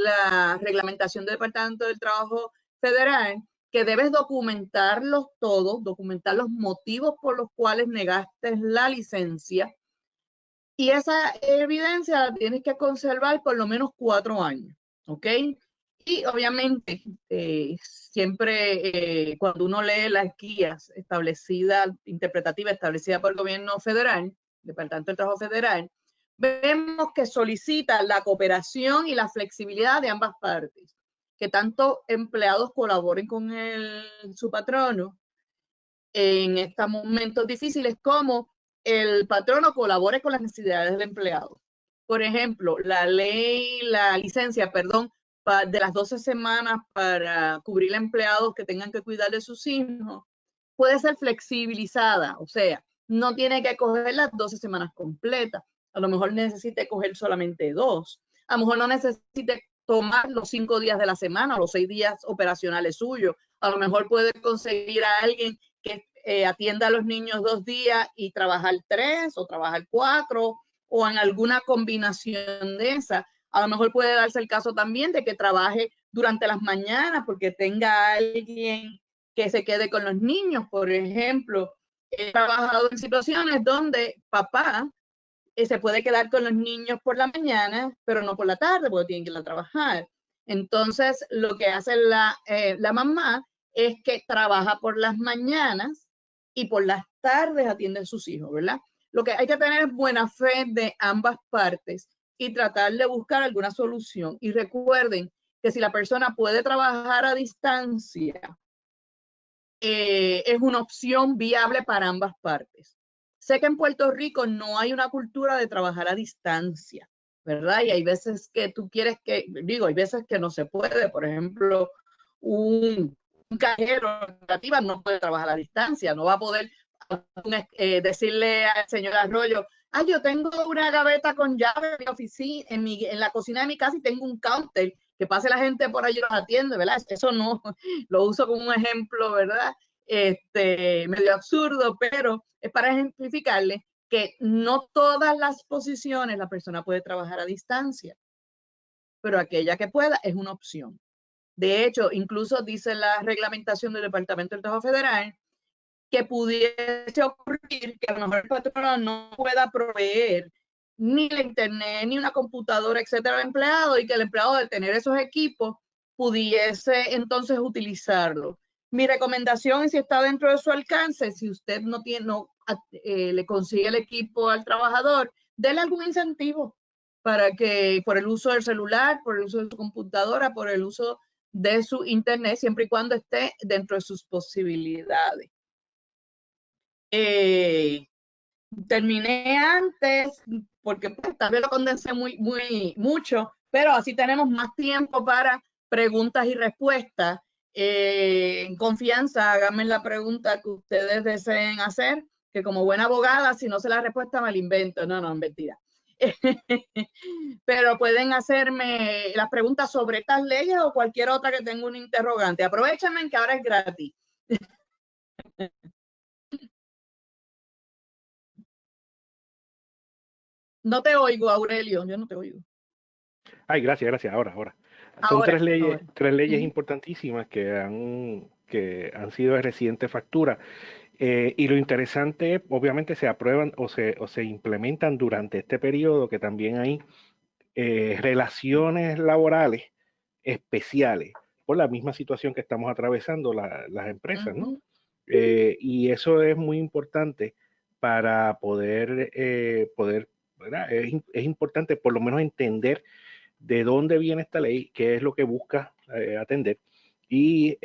la reglamentación del Departamento del Trabajo Federal que debes documentarlos todos, documentar los motivos por los cuales negaste la licencia, y esa evidencia la tienes que conservar por lo menos 4 años, ¿ok? Y obviamente, siempre cuando uno lee las guías establecidas, interpretativas establecidas por el gobierno federal, Departamento del Trabajo Federal, vemos que solicita la cooperación y la flexibilidad de ambas partes, que tanto empleados colaboren con su patrono en estos momentos difíciles, como el patrono colabore con las necesidades del empleado. Por ejemplo, la licencia, de las 12 semanas para cubrir a empleados que tengan que cuidar de sus hijos, puede ser flexibilizada, o sea, no tiene que coger las 12 semanas completas, a lo mejor necesite coger solamente 2, a lo mejor no necesite tomar los 5 días de la semana o los 6 días operacionales suyos, a lo mejor puede conseguir a alguien que atienda a los niños 2 días y trabajar 3 o trabajar 4 o en alguna combinación de esa. A lo mejor puede darse el caso también de que trabaje durante las mañanas porque tenga alguien que se quede con los niños. Por ejemplo, he trabajado en situaciones donde papá se puede quedar con los niños por la mañana, pero no por la tarde porque tienen que ir a trabajar. Entonces, lo que hace la mamá es que trabaja por las mañanas y por las tardes atiende a sus hijos, ¿verdad? Lo que hay que tener es buena fe de ambas partes y tratar de buscar alguna solución. Y recuerden que si la persona puede trabajar a distancia, es una opción viable para ambas partes. Sé que en Puerto Rico no hay una cultura de trabajar a distancia, ¿verdad? Y hay veces que tú quieres hay veces que no se puede. Por ejemplo, un cajero no puede trabajar a distancia, no va a poder decirle al señor Arroyo, yo tengo una gaveta con llave en mi oficina, en la cocina de mi casa, y tengo un counter, que pase la gente por allí y los atiende, ¿verdad? Eso no, lo uso como un ejemplo, ¿verdad? Medio absurdo, pero es para ejemplificarle que no todas las posiciones la persona puede trabajar a distancia, pero aquella que pueda es una opción. De hecho, incluso dice la reglamentación del Departamento del Trabajo Federal que pudiese ocurrir que a lo mejor el patrono no pueda proveer ni la internet, ni una computadora, etcétera, al empleado, y que el empleado, de tener esos equipos, pudiese entonces utilizarlo. Mi recomendación es, si está dentro de su alcance, si usted le consigue el equipo al trabajador, déle algún incentivo para que, por el uso del celular, por el uso de su computadora, por el uso de su internet, siempre y cuando esté dentro de sus posibilidades. Terminé antes porque pues, tal vez lo condensé mucho, pero así tenemos más tiempo para preguntas y respuestas. En confianza, háganme la pregunta que ustedes deseen hacer, que como buena abogada, si no sé la respuesta, me la invento. No, mentira. Pero pueden hacerme las preguntas sobre estas leyes o cualquier otra que tenga un interrogante. Aprovechenme que ahora es gratis. No te oigo, Aurelio, yo no te oigo. Ay, gracias. Ahora. Son tres leyes importantísimas que han sido de reciente factura. Y lo interesante, obviamente, se aprueban o se implementan durante este periodo, que también hay relaciones laborales especiales por la misma situación que estamos atravesando las empresas, ¿no? Y eso es muy importante para poder, ¿verdad? Es importante por lo menos entender de dónde viene esta ley, qué es lo que busca atender y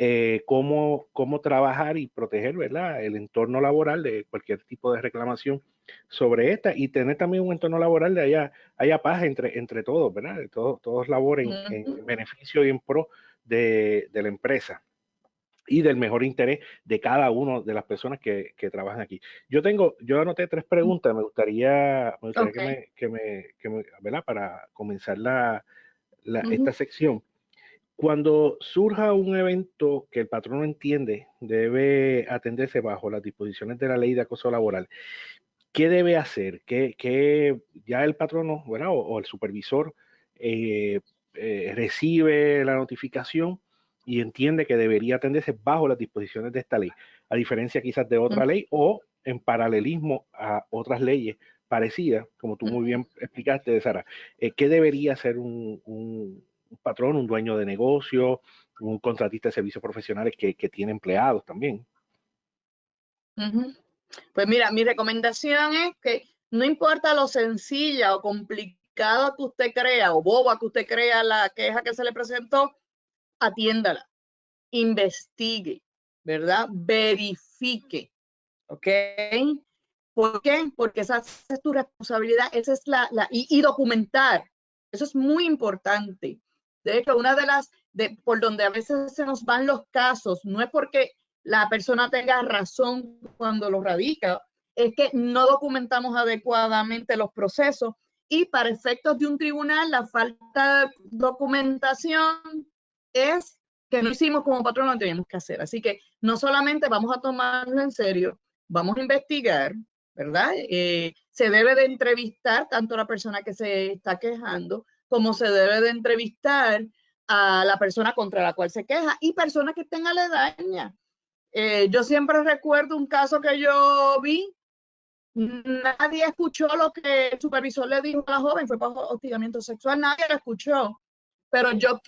cómo trabajar y proteger, ¿verdad?, el entorno laboral de cualquier tipo de reclamación sobre esta, y tener también un entorno laboral de haya paz entre todos, ¿verdad? Todos laboren en beneficio y en pro de la empresa. y del mejor interés de cada uno de las personas que trabajan aquí. Yo anoté 3 preguntas, me gustaría Okay. ¿verdad? Para comenzar esta Ujú, sección. Cuando surja un evento que el patrono entiende debe atenderse bajo las disposiciones de la ley de acoso laboral, ¿qué debe hacer? ¿Qué ya el patrono, ¿verdad? O el supervisor recibe la notificación y entiende que debería atenderse bajo las disposiciones de esta ley, a diferencia quizás de otra ley o en paralelismo a otras leyes parecidas, como tú muy ujú. bien explicaste, Sara? ¿Qué debería hacer un patrón, un dueño de negocio, un contratista de servicios profesionales que tiene empleados también? Ujú. Pues mira, mi recomendación es que no importa lo sencilla o complicada que usted crea o boba que usted crea la queja que se le presentó, atiéndala, investigue, ¿verdad? Verifique, ¿ok? ¿Por qué? Porque esa es tu responsabilidad, esa es y documentar. Eso es muy importante. De hecho, una de las, por donde a veces se nos van los casos, no es porque la persona tenga razón cuando lo radica, es que no documentamos adecuadamente los procesos y para efectos de un tribunal, la falta de documentación es que no hicimos como patrón lo que teníamos que hacer. Así que no solamente vamos a tomarlo en serio, vamos a investigar, ¿verdad? Se debe de entrevistar tanto a la persona que se está quejando como se debe de entrevistar a la persona contra la cual se queja y personas que estén aledañas. Yo siempre recuerdo un caso que yo vi, nadie escuchó lo que el supervisor le dijo a la joven, fue por hostigamiento sexual, nadie lo escuchó, pero yo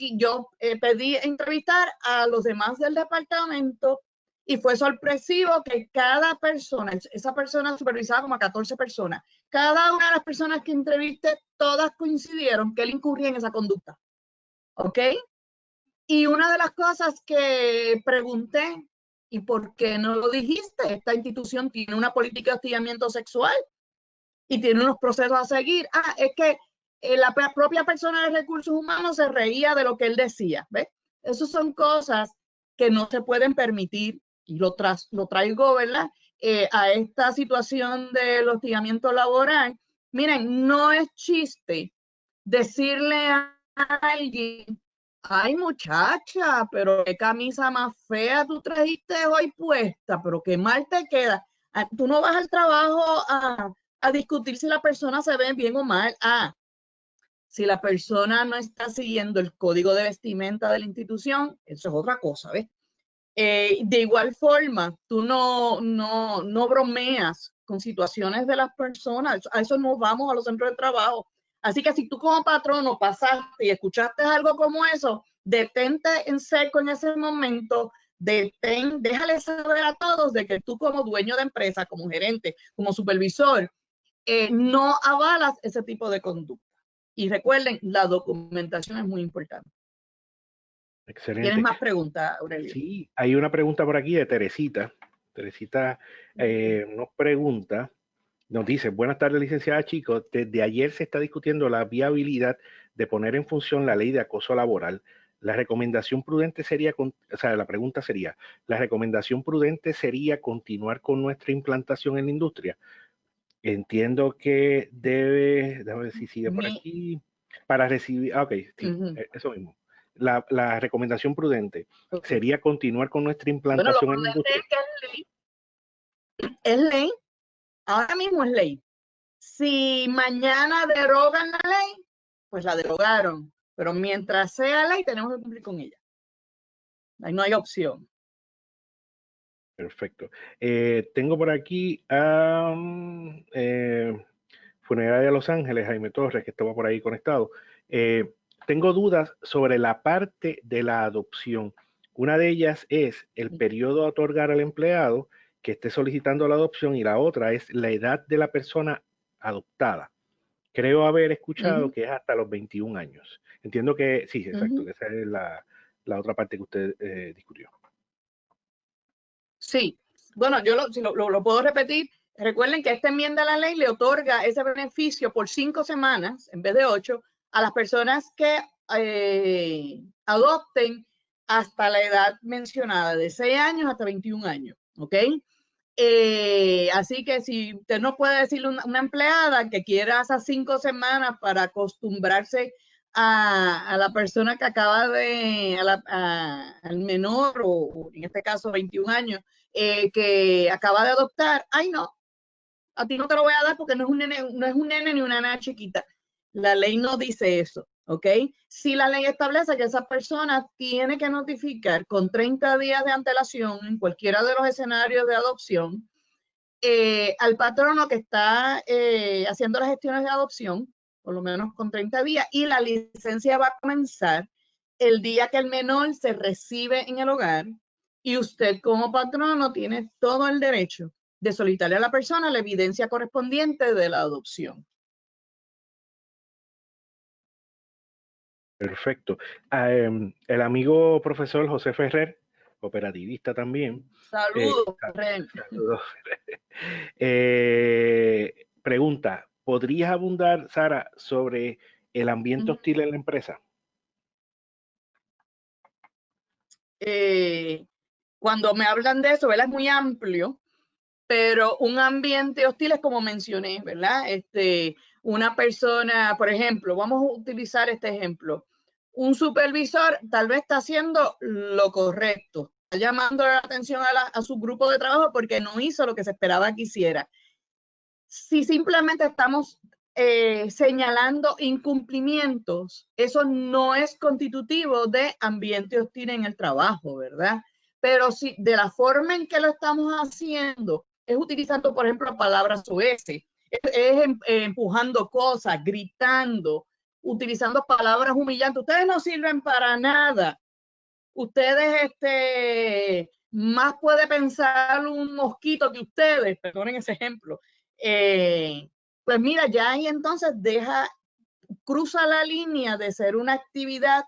pedí entrevistar a los demás del departamento y fue sorpresivo que cada persona, esa persona supervisaba como a 14 personas, cada una de las personas que entrevisté, todas coincidieron que él incurría en esa conducta, ¿ok? Y una de las cosas que pregunté, ¿y por qué no lo dijiste? Esta institución tiene una política de hostigamiento sexual y tiene unos procesos a seguir. Ah, es que la propia persona de recursos humanos se reía de lo que él decía, ¿ves? Esas son cosas que no se pueden permitir y lo traigo, ¿verdad? A esta situación del hostigamiento laboral. Miren, no es chiste decirle a alguien, ay muchacha, pero qué camisa más fea tú trajiste hoy puesta, pero qué mal te queda. Tú no vas al trabajo a discutir si la persona se ve bien o mal. Si la persona no está siguiendo el código de vestimenta de la institución, eso es otra cosa, ¿ves? De igual forma, tú no bromeas con situaciones de las personas, a eso no vamos a los centros de trabajo. Así que si tú como patrono pasaste y escuchaste algo como eso, detente en seco en ese momento, déjale saber a todos de que tú como dueño de empresa, como gerente, como supervisor, no avalas ese tipo de conducta. Y recuerden, la documentación es muy importante. ¿Tienes Excelente. más preguntas, Aurelio? Sí, hay una pregunta por aquí de Teresita. Teresita nos pregunta, nos dice: buenas tardes, licenciada, chicos. Desde ayer se está discutiendo la viabilidad de poner en función la ley de acoso laboral. La recomendación prudente sería, la pregunta sería, ¿la recomendación prudente sería continuar con nuestra implantación en la industria? Entiendo que déjame ver si sigue por aquí, para recibir, ok, sí, eso mismo. La recomendación prudente Okay. sería continuar con nuestra Bueno, lo implantación en la prudente industria. es que es ley, ahora mismo es ley. Si mañana derogan la ley, pues la derogaron, pero mientras sea ley tenemos que cumplir con ella. Ahí no hay opción. Perfecto. Tengo por aquí a Funeraria de Los Ángeles, Jaime Torres, que estaba por ahí conectado. Tengo dudas sobre la parte de la adopción. Una de ellas es el periodo a otorgar al empleado que esté solicitando la adopción y la otra es la edad de la persona adoptada. Creo haber escuchado que es hasta los 21 años. Entiendo que sí, exacto, que esa es la otra parte que usted discutió. Sí, bueno, yo si lo puedo repetir. Recuerden que esta enmienda a la ley le otorga ese beneficio por 5 semanas en vez de 8 a las personas que adopten hasta la edad mencionada, de 6 años hasta 21 años, ¿ok? Así que si usted no puede decirle a una empleada que quiera esas 5 semanas para acostumbrarse a la persona que acaba de, al menor, o en este caso 21 años, que acaba de adoptar, ay no, a ti no te lo voy a dar porque no es un nene ni una nena chiquita. La ley no dice eso, ¿ok? Si la ley establece que esa persona tiene que notificar con 30 días de antelación en cualquiera de los escenarios de adopción al patrono que está haciendo las gestiones de adopción, por lo menos con 30 días, y la licencia va a comenzar el día que el menor se recibe en el hogar, y usted como patrono tiene todo el derecho de solicitarle a la persona la evidencia correspondiente de la adopción. Perfecto. El amigo profesor José Ferrer, operativista también. Saludos, saludos. Pregunta, ¿podrías abundar, Sara, sobre el ambiente hostil en la empresa? Cuando me hablan de eso, ¿verdad? Es muy amplio, pero un ambiente hostil es como mencioné, ¿verdad? Una persona, por ejemplo, vamos a utilizar este ejemplo. Un supervisor tal vez está haciendo lo correcto, está llamando la atención a su grupo de trabajo porque no hizo lo que se esperaba que hiciera. Si simplemente estamos señalando incumplimientos, eso no es constitutivo de ambiente hostil en el trabajo, ¿verdad? Pero si de la forma en que lo estamos haciendo es utilizando, por ejemplo, palabras soeces, es empujando cosas, gritando, utilizando palabras humillantes. Ustedes no sirven para nada. Ustedes, más puede pensar un mosquito que ustedes, perdonen ese ejemplo. Pues mira, ya ahí entonces cruza la línea de ser una actividad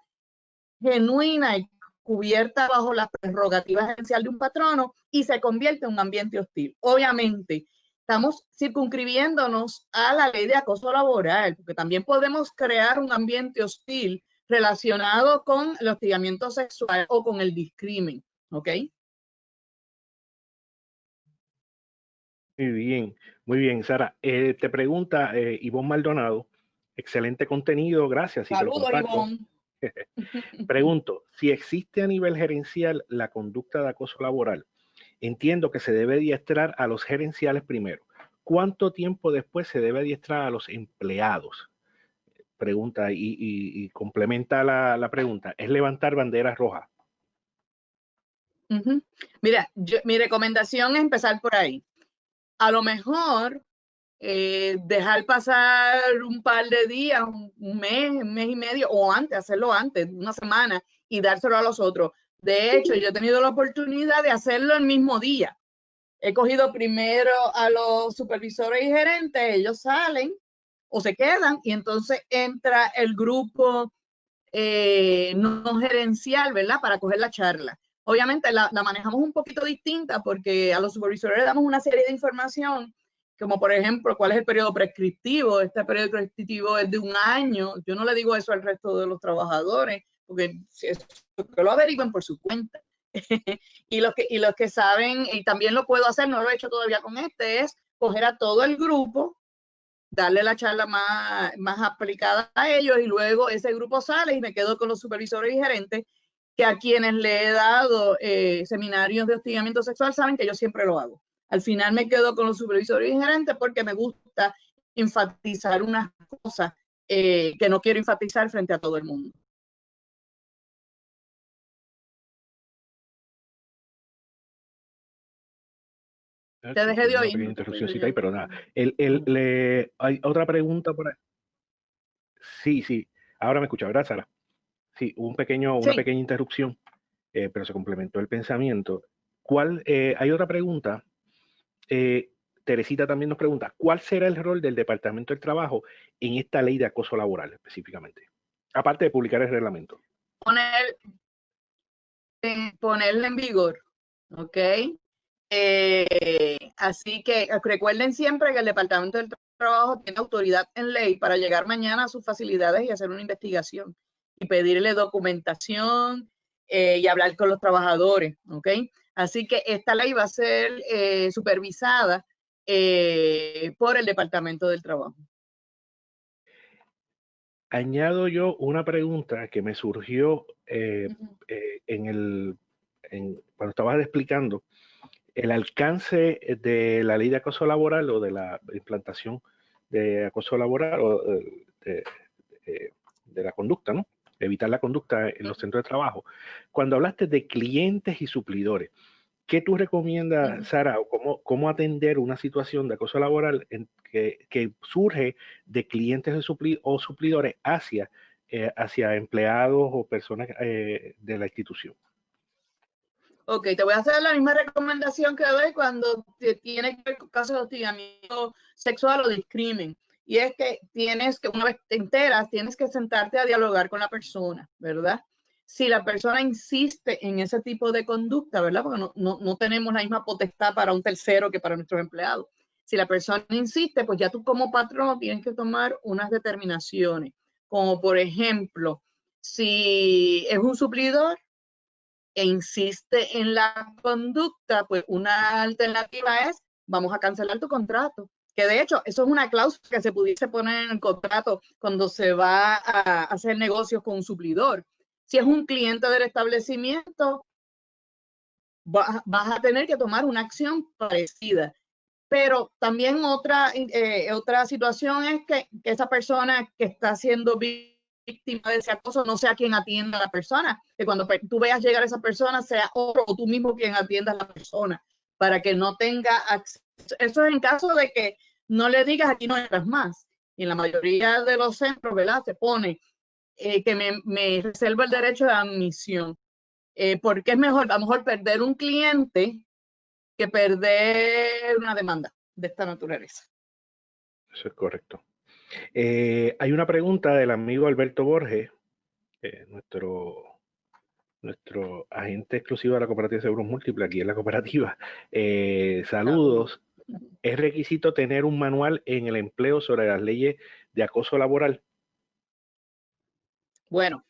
genuina y cubierta bajo la prerrogativa esencial de un patrono y se convierte en un ambiente hostil. Obviamente, estamos circunscribiéndonos a la ley de acoso laboral, porque también podemos crear un ambiente hostil relacionado con el hostigamiento sexual o con el discrimen, ¿ok? Muy bien, Sara. Te pregunta Ivonne Maldonado, excelente contenido, gracias y te lo Saludos, comparto. Ivonne. Pregunto, si existe a nivel gerencial la conducta de acoso laboral, entiendo que se debe adiestrar a los gerenciales primero. ¿Cuánto tiempo después se debe adiestrar a los empleados? Pregunta y complementa la pregunta. ¿Es levantar banderas rojas? Mira, mi recomendación es empezar por ahí. A lo mejor dejar pasar un par de días, un mes y medio, o antes, hacerlo antes, una semana, y dárselo a los otros. De hecho, yo he tenido la oportunidad de hacerlo el mismo día. He cogido primero a los supervisores y gerentes, ellos salen o se quedan, y entonces entra el grupo no gerencial, ¿verdad? Para coger la charla. Obviamente la manejamos un poquito distinta porque a los supervisores le damos una serie de información, como por ejemplo, cuál es el periodo prescriptivo. Este periodo prescriptivo es de 1 año. Yo no le digo eso al resto de los trabajadores, porque que lo averigüen por su cuenta. y los que saben, y también lo puedo hacer, no lo he hecho todavía con es coger a todo el grupo, darle la charla más aplicada a ellos, y luego ese grupo sale y me quedo con los supervisores y gerentes, que a quienes le he dado seminarios de hostigamiento sexual saben que yo siempre lo hago. Al final me quedo con los supervisores y gerentes porque me gusta enfatizar unas cosas que no quiero enfatizar frente a todo el mundo. Te dejé de oír. Una pequeña interrupcióncita ahí, pero nada. Hay otra pregunta por ahí. Sí, ahora me escucha, ¿verdad, Sara? Sí, hubo una pequeña interrupción, pero se complementó el pensamiento. Hay otra pregunta. Teresita también nos pregunta, ¿cuál será el rol del Departamento del Trabajo en esta ley de acoso laboral específicamente? Aparte de publicar el reglamento. Ponerla en vigor, ¿ok? Así que recuerden siempre que el Departamento del Trabajo tiene autoridad en ley para llegar mañana a sus facilidades y hacer una investigación y pedirle documentación, y hablar con los trabajadores, ¿ok? Así que esta ley va a ser supervisada por el Departamento del Trabajo. Añado yo una pregunta que me surgió cuando estabas explicando el alcance de la ley de acoso laboral o de la implantación de acoso laboral o de la conducta, ¿no? Evitar la conducta en los centros de trabajo. Cuando hablaste de clientes y suplidores, ¿qué tú recomiendas, Sara, o cómo atender una situación de acoso laboral que surge de clientes o suplidores hacia empleados o personas de la institución? Ok, te voy a hacer la misma recomendación que doy cuando tiene que ver con casos de hostigamiento sexual o discrimen. Y es que una vez te enteras, tienes que sentarte a dialogar con la persona, ¿verdad? Si la persona insiste en ese tipo de conducta, ¿verdad? Porque no tenemos la misma potestad para un tercero que para nuestros empleados. Si la persona insiste, pues ya tú como patrón tienes que tomar unas determinaciones. Como por ejemplo, si es un suplidor e insiste en la conducta, pues una alternativa es, vamos a cancelar tu contrato. Que de hecho, eso es una cláusula que se pudiese poner en el contrato cuando se va a hacer negocios con un suplidor. Si es un cliente del establecimiento, vas a tener que tomar una acción parecida. Pero también otra situación es que esa persona que está siendo víctima de ese acoso no sea quien atienda a la persona, que cuando tú veas llegar a esa persona sea otro o tú mismo quien atienda a la persona, para que no tenga acceso. Eso es en caso de que no le digas aquí no entras más. Y en la mayoría de los centros, ¿verdad? Se pone que me reserva el derecho de admisión, porque es mejor, a lo mejor perder un cliente que perder una demanda de esta naturaleza. Eso es correcto. Hay una pregunta del amigo Alberto Borges, nuestro agente exclusivo de la Cooperativa de Seguros Múltiples, aquí en la cooperativa. Saludos. ¿Es requisito tener un manual en el empleo sobre las leyes de acoso laboral? Bueno,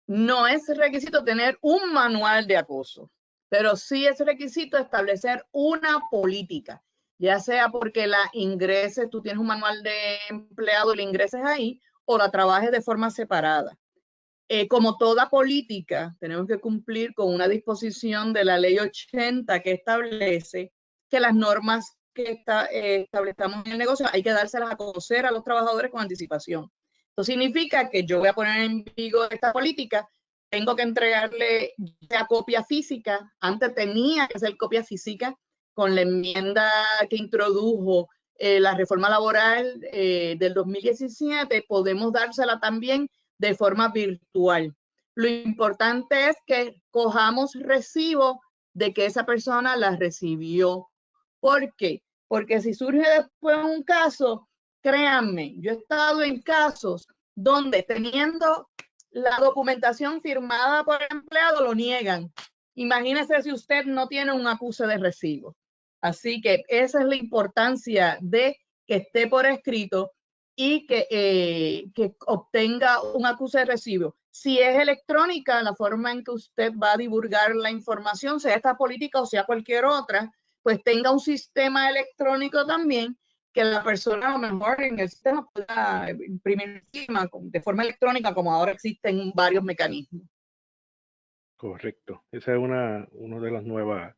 no es requisito tener un manual de acoso, pero sí es requisito establecer una política, ya sea porque la ingreses, tú tienes un manual de empleado y la ingreses ahí, o la trabajes de forma separada. Como toda política, tenemos que cumplir con una disposición de la ley 80 que establece que las normas que establezcamos en el negocio hay que dárselas a conocer a los trabajadores con anticipación. Esto significa que yo voy a poner en vigor esta política, tengo que entregarle ya copia física. Antes tenía que hacer copia física con la enmienda que introdujo la reforma laboral del 2017, podemos dársela también de forma virtual. Lo importante es que cojamos recibo de que esa persona la recibió. ¿Por qué? Porque si surge después un caso, créanme, yo he estado en casos donde teniendo la documentación firmada por el empleado lo niegan. Imagínese si usted no tiene un acuse de recibo. Así que esa es la importancia de que esté por escrito y que obtenga un acuse de recibo. Si es electrónica, la forma en que usted va a divulgar la información, sea esta política o sea cualquier otra, pues tenga un sistema electrónico también que la persona a lo mejor en el sistema pueda imprimir encima de forma electrónica, como ahora existen varios mecanismos. Correcto. Esa es una de las nuevas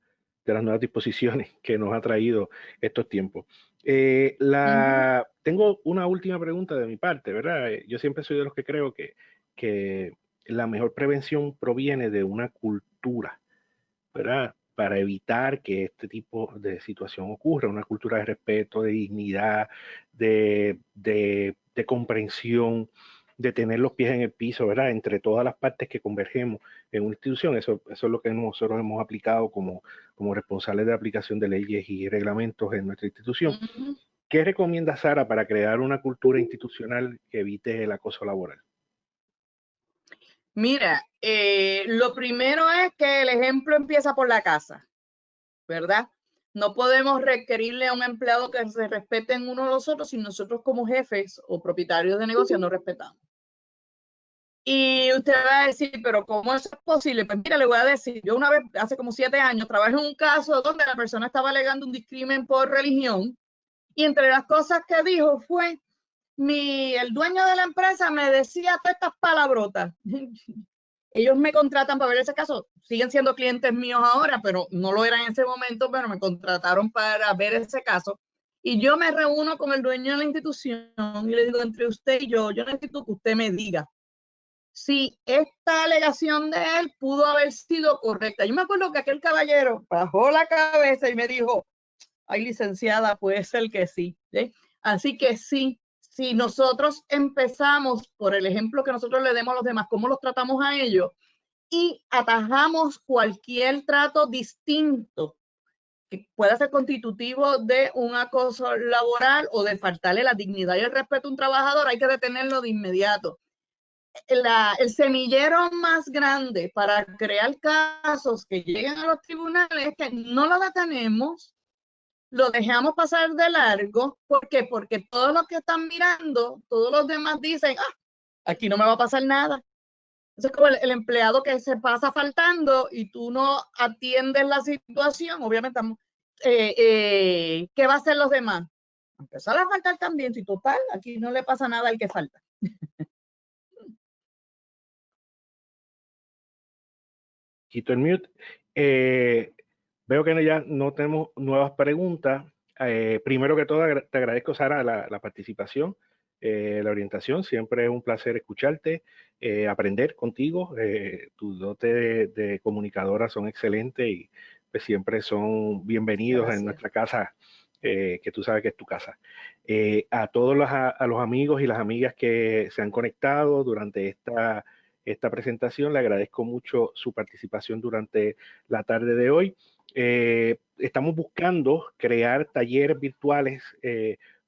disposiciones que nos ha traído estos tiempos. Tengo una última pregunta de mi parte, ¿verdad? Yo siempre soy de los que creo que la mejor prevención proviene de una cultura, ¿verdad? Para evitar que este tipo de situación ocurra, una cultura de respeto, de dignidad, de comprensión, de tener los pies en el piso, ¿verdad? Entre todas las partes que convergemos en una institución. Eso es lo que nosotros hemos aplicado como responsables de aplicación de leyes y reglamentos en nuestra institución. ¿Qué recomienda Sara para crear una cultura institucional que evite el acoso laboral? Mira, lo primero es que el ejemplo empieza por la casa, ¿verdad? No podemos requerirle a un empleado que se respeten uno a los otros si nosotros como jefes o propietarios de negocio no respetamos. Y usted va a decir, pero ¿cómo eso es posible? Pues mira, le voy a decir, yo una vez, hace como 7 años, trabajé en un caso donde la persona estaba alegando un discrimen por religión, y entre las cosas que dijo fue, el dueño de la empresa me decía todas estas palabrotas. Ellos me contratan para ver ese caso, siguen siendo clientes míos ahora, pero no lo eran en ese momento, pero me contrataron para ver ese caso. Y yo me reúno con el dueño de la institución y le digo, entre usted y yo necesito que usted me diga si esta alegación de él pudo haber sido correcta. Yo me acuerdo que aquel caballero bajó la cabeza y me dijo, ay, licenciada, puede ser que sí. ¿Sí? Así que sí, si nosotros empezamos por el ejemplo que nosotros le demos a los demás, cómo los tratamos a ellos, y atajamos cualquier trato distinto que pueda ser constitutivo de un acoso laboral o de faltarle la dignidad y el respeto a un trabajador, hay que detenerlo de inmediato. El semillero más grande para crear casos que lleguen a los tribunales es que no lo detenemos, lo dejamos pasar de largo. ¿Por qué? Porque todos los que están mirando, todos los demás dicen, aquí no me va a pasar nada. Eso es como el empleado que se pasa faltando y tú no atiendes la situación. Obviamente, ¿qué va a hacer los demás? Empezar a faltar también. Si total, aquí no le pasa nada al que falta. Quito el mute. Veo que ya no tenemos nuevas preguntas. Primero que todo, te agradezco, Sara, la participación, la orientación. Siempre es un placer escucharte, aprender contigo. Tus dotes de comunicadora son excelentes y pues, siempre son bienvenidos. Gracias. En nuestra casa, que tú sabes que es tu casa. A todos a los amigos y las amigas que se han conectado durante esta presentación, le agradezco mucho su participación durante la tarde de hoy. Estamos buscando crear talleres virtuales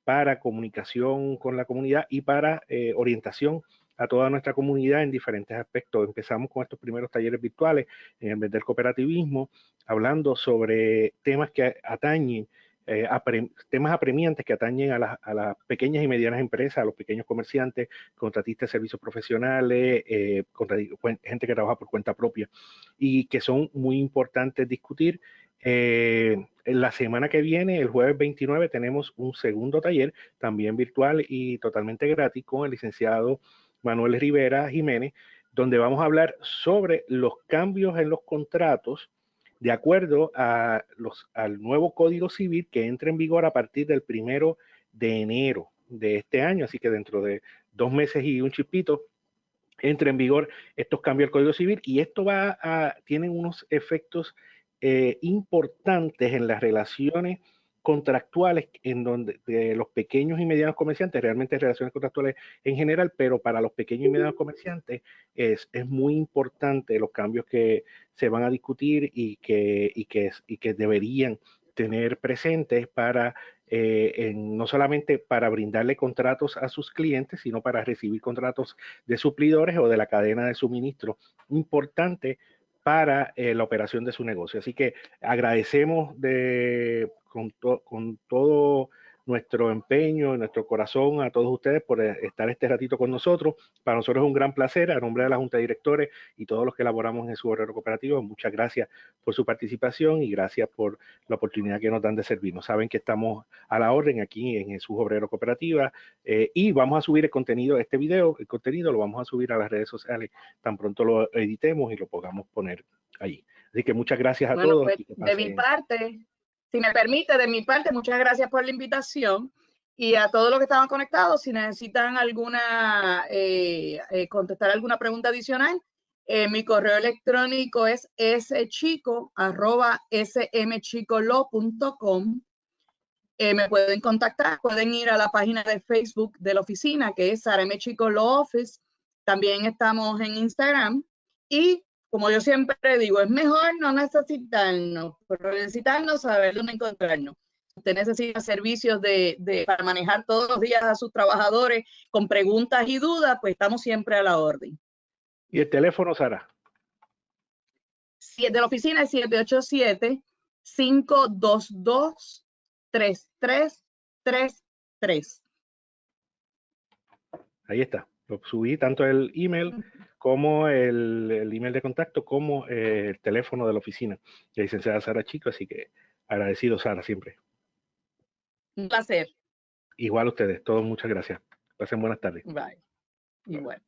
para comunicación con la comunidad y para orientación a toda nuestra comunidad en diferentes aspectos. Empezamos con estos primeros talleres virtuales en el mes del cooperativismo, hablando sobre temas que atañen temas apremiantes que atañen a las pequeñas y medianas empresas, a los pequeños comerciantes, contratistas de servicios profesionales, gente que trabaja por cuenta propia y que son muy importantes discutir. En la semana que viene, el jueves 29, tenemos un segundo taller, también virtual y totalmente gratis, con el licenciado Manuel Rivera Jiménez, donde vamos a hablar sobre los cambios en los contratos de acuerdo al nuevo Código Civil que entra en vigor a partir del 1 de enero de este año, así que dentro de 2 meses y un chispito entra en vigor estos cambios al Código Civil, y esto tienen unos efectos importantes en las relaciones contractuales en donde de los pequeños y medianos comerciantes, realmente relaciones contractuales en general, pero para los pequeños y medianos comerciantes es muy importante los cambios que se van a discutir y que deberían tener presentes para no solamente para brindarle contratos a sus clientes, sino para recibir contratos de suplidores o de la cadena de suministro importante para la operación de su negocio. Así que agradecemos con todo nuestro empeño, nuestro corazón a todos ustedes por estar este ratito con nosotros. Para nosotros es un gran placer, a nombre de la Junta de Directores y todos los que elaboramos en su obrero cooperativo, muchas gracias por su participación y gracias por la oportunidad que nos dan de servirnos. Saben que estamos a la orden aquí en su obrero cooperativa y vamos a subir el contenido, el contenido lo vamos a subir a las redes sociales tan pronto lo editemos y lo podamos poner allí. Así que muchas gracias a todos. Pues, de mi parte, si me permite, de mi parte, muchas gracias por la invitación, y a todos los que estaban conectados, si necesitan contestar alguna pregunta adicional, mi correo electrónico es schico@smchicolo.com. Me pueden contactar, pueden ir a la página de Facebook de la oficina, que es Sara M. Chico Law Office. También estamos en Instagram, y como yo siempre digo, es mejor no necesitarnos, pero necesitarnos saber dónde encontrarnos. Usted necesita servicios para manejar todos los días a sus trabajadores con preguntas y dudas, pues estamos siempre a la orden. ¿Y el teléfono, Sara? De la oficina es 787-522-3333. Ahí está. Lo subí tanto el email como el email de contacto, como el teléfono de la oficina, la licenciada Sara Chico, así que agradecido, Sara, siempre. Un placer. Igual a ustedes, todos muchas gracias. Pasen buenas tardes. Bye. Igual.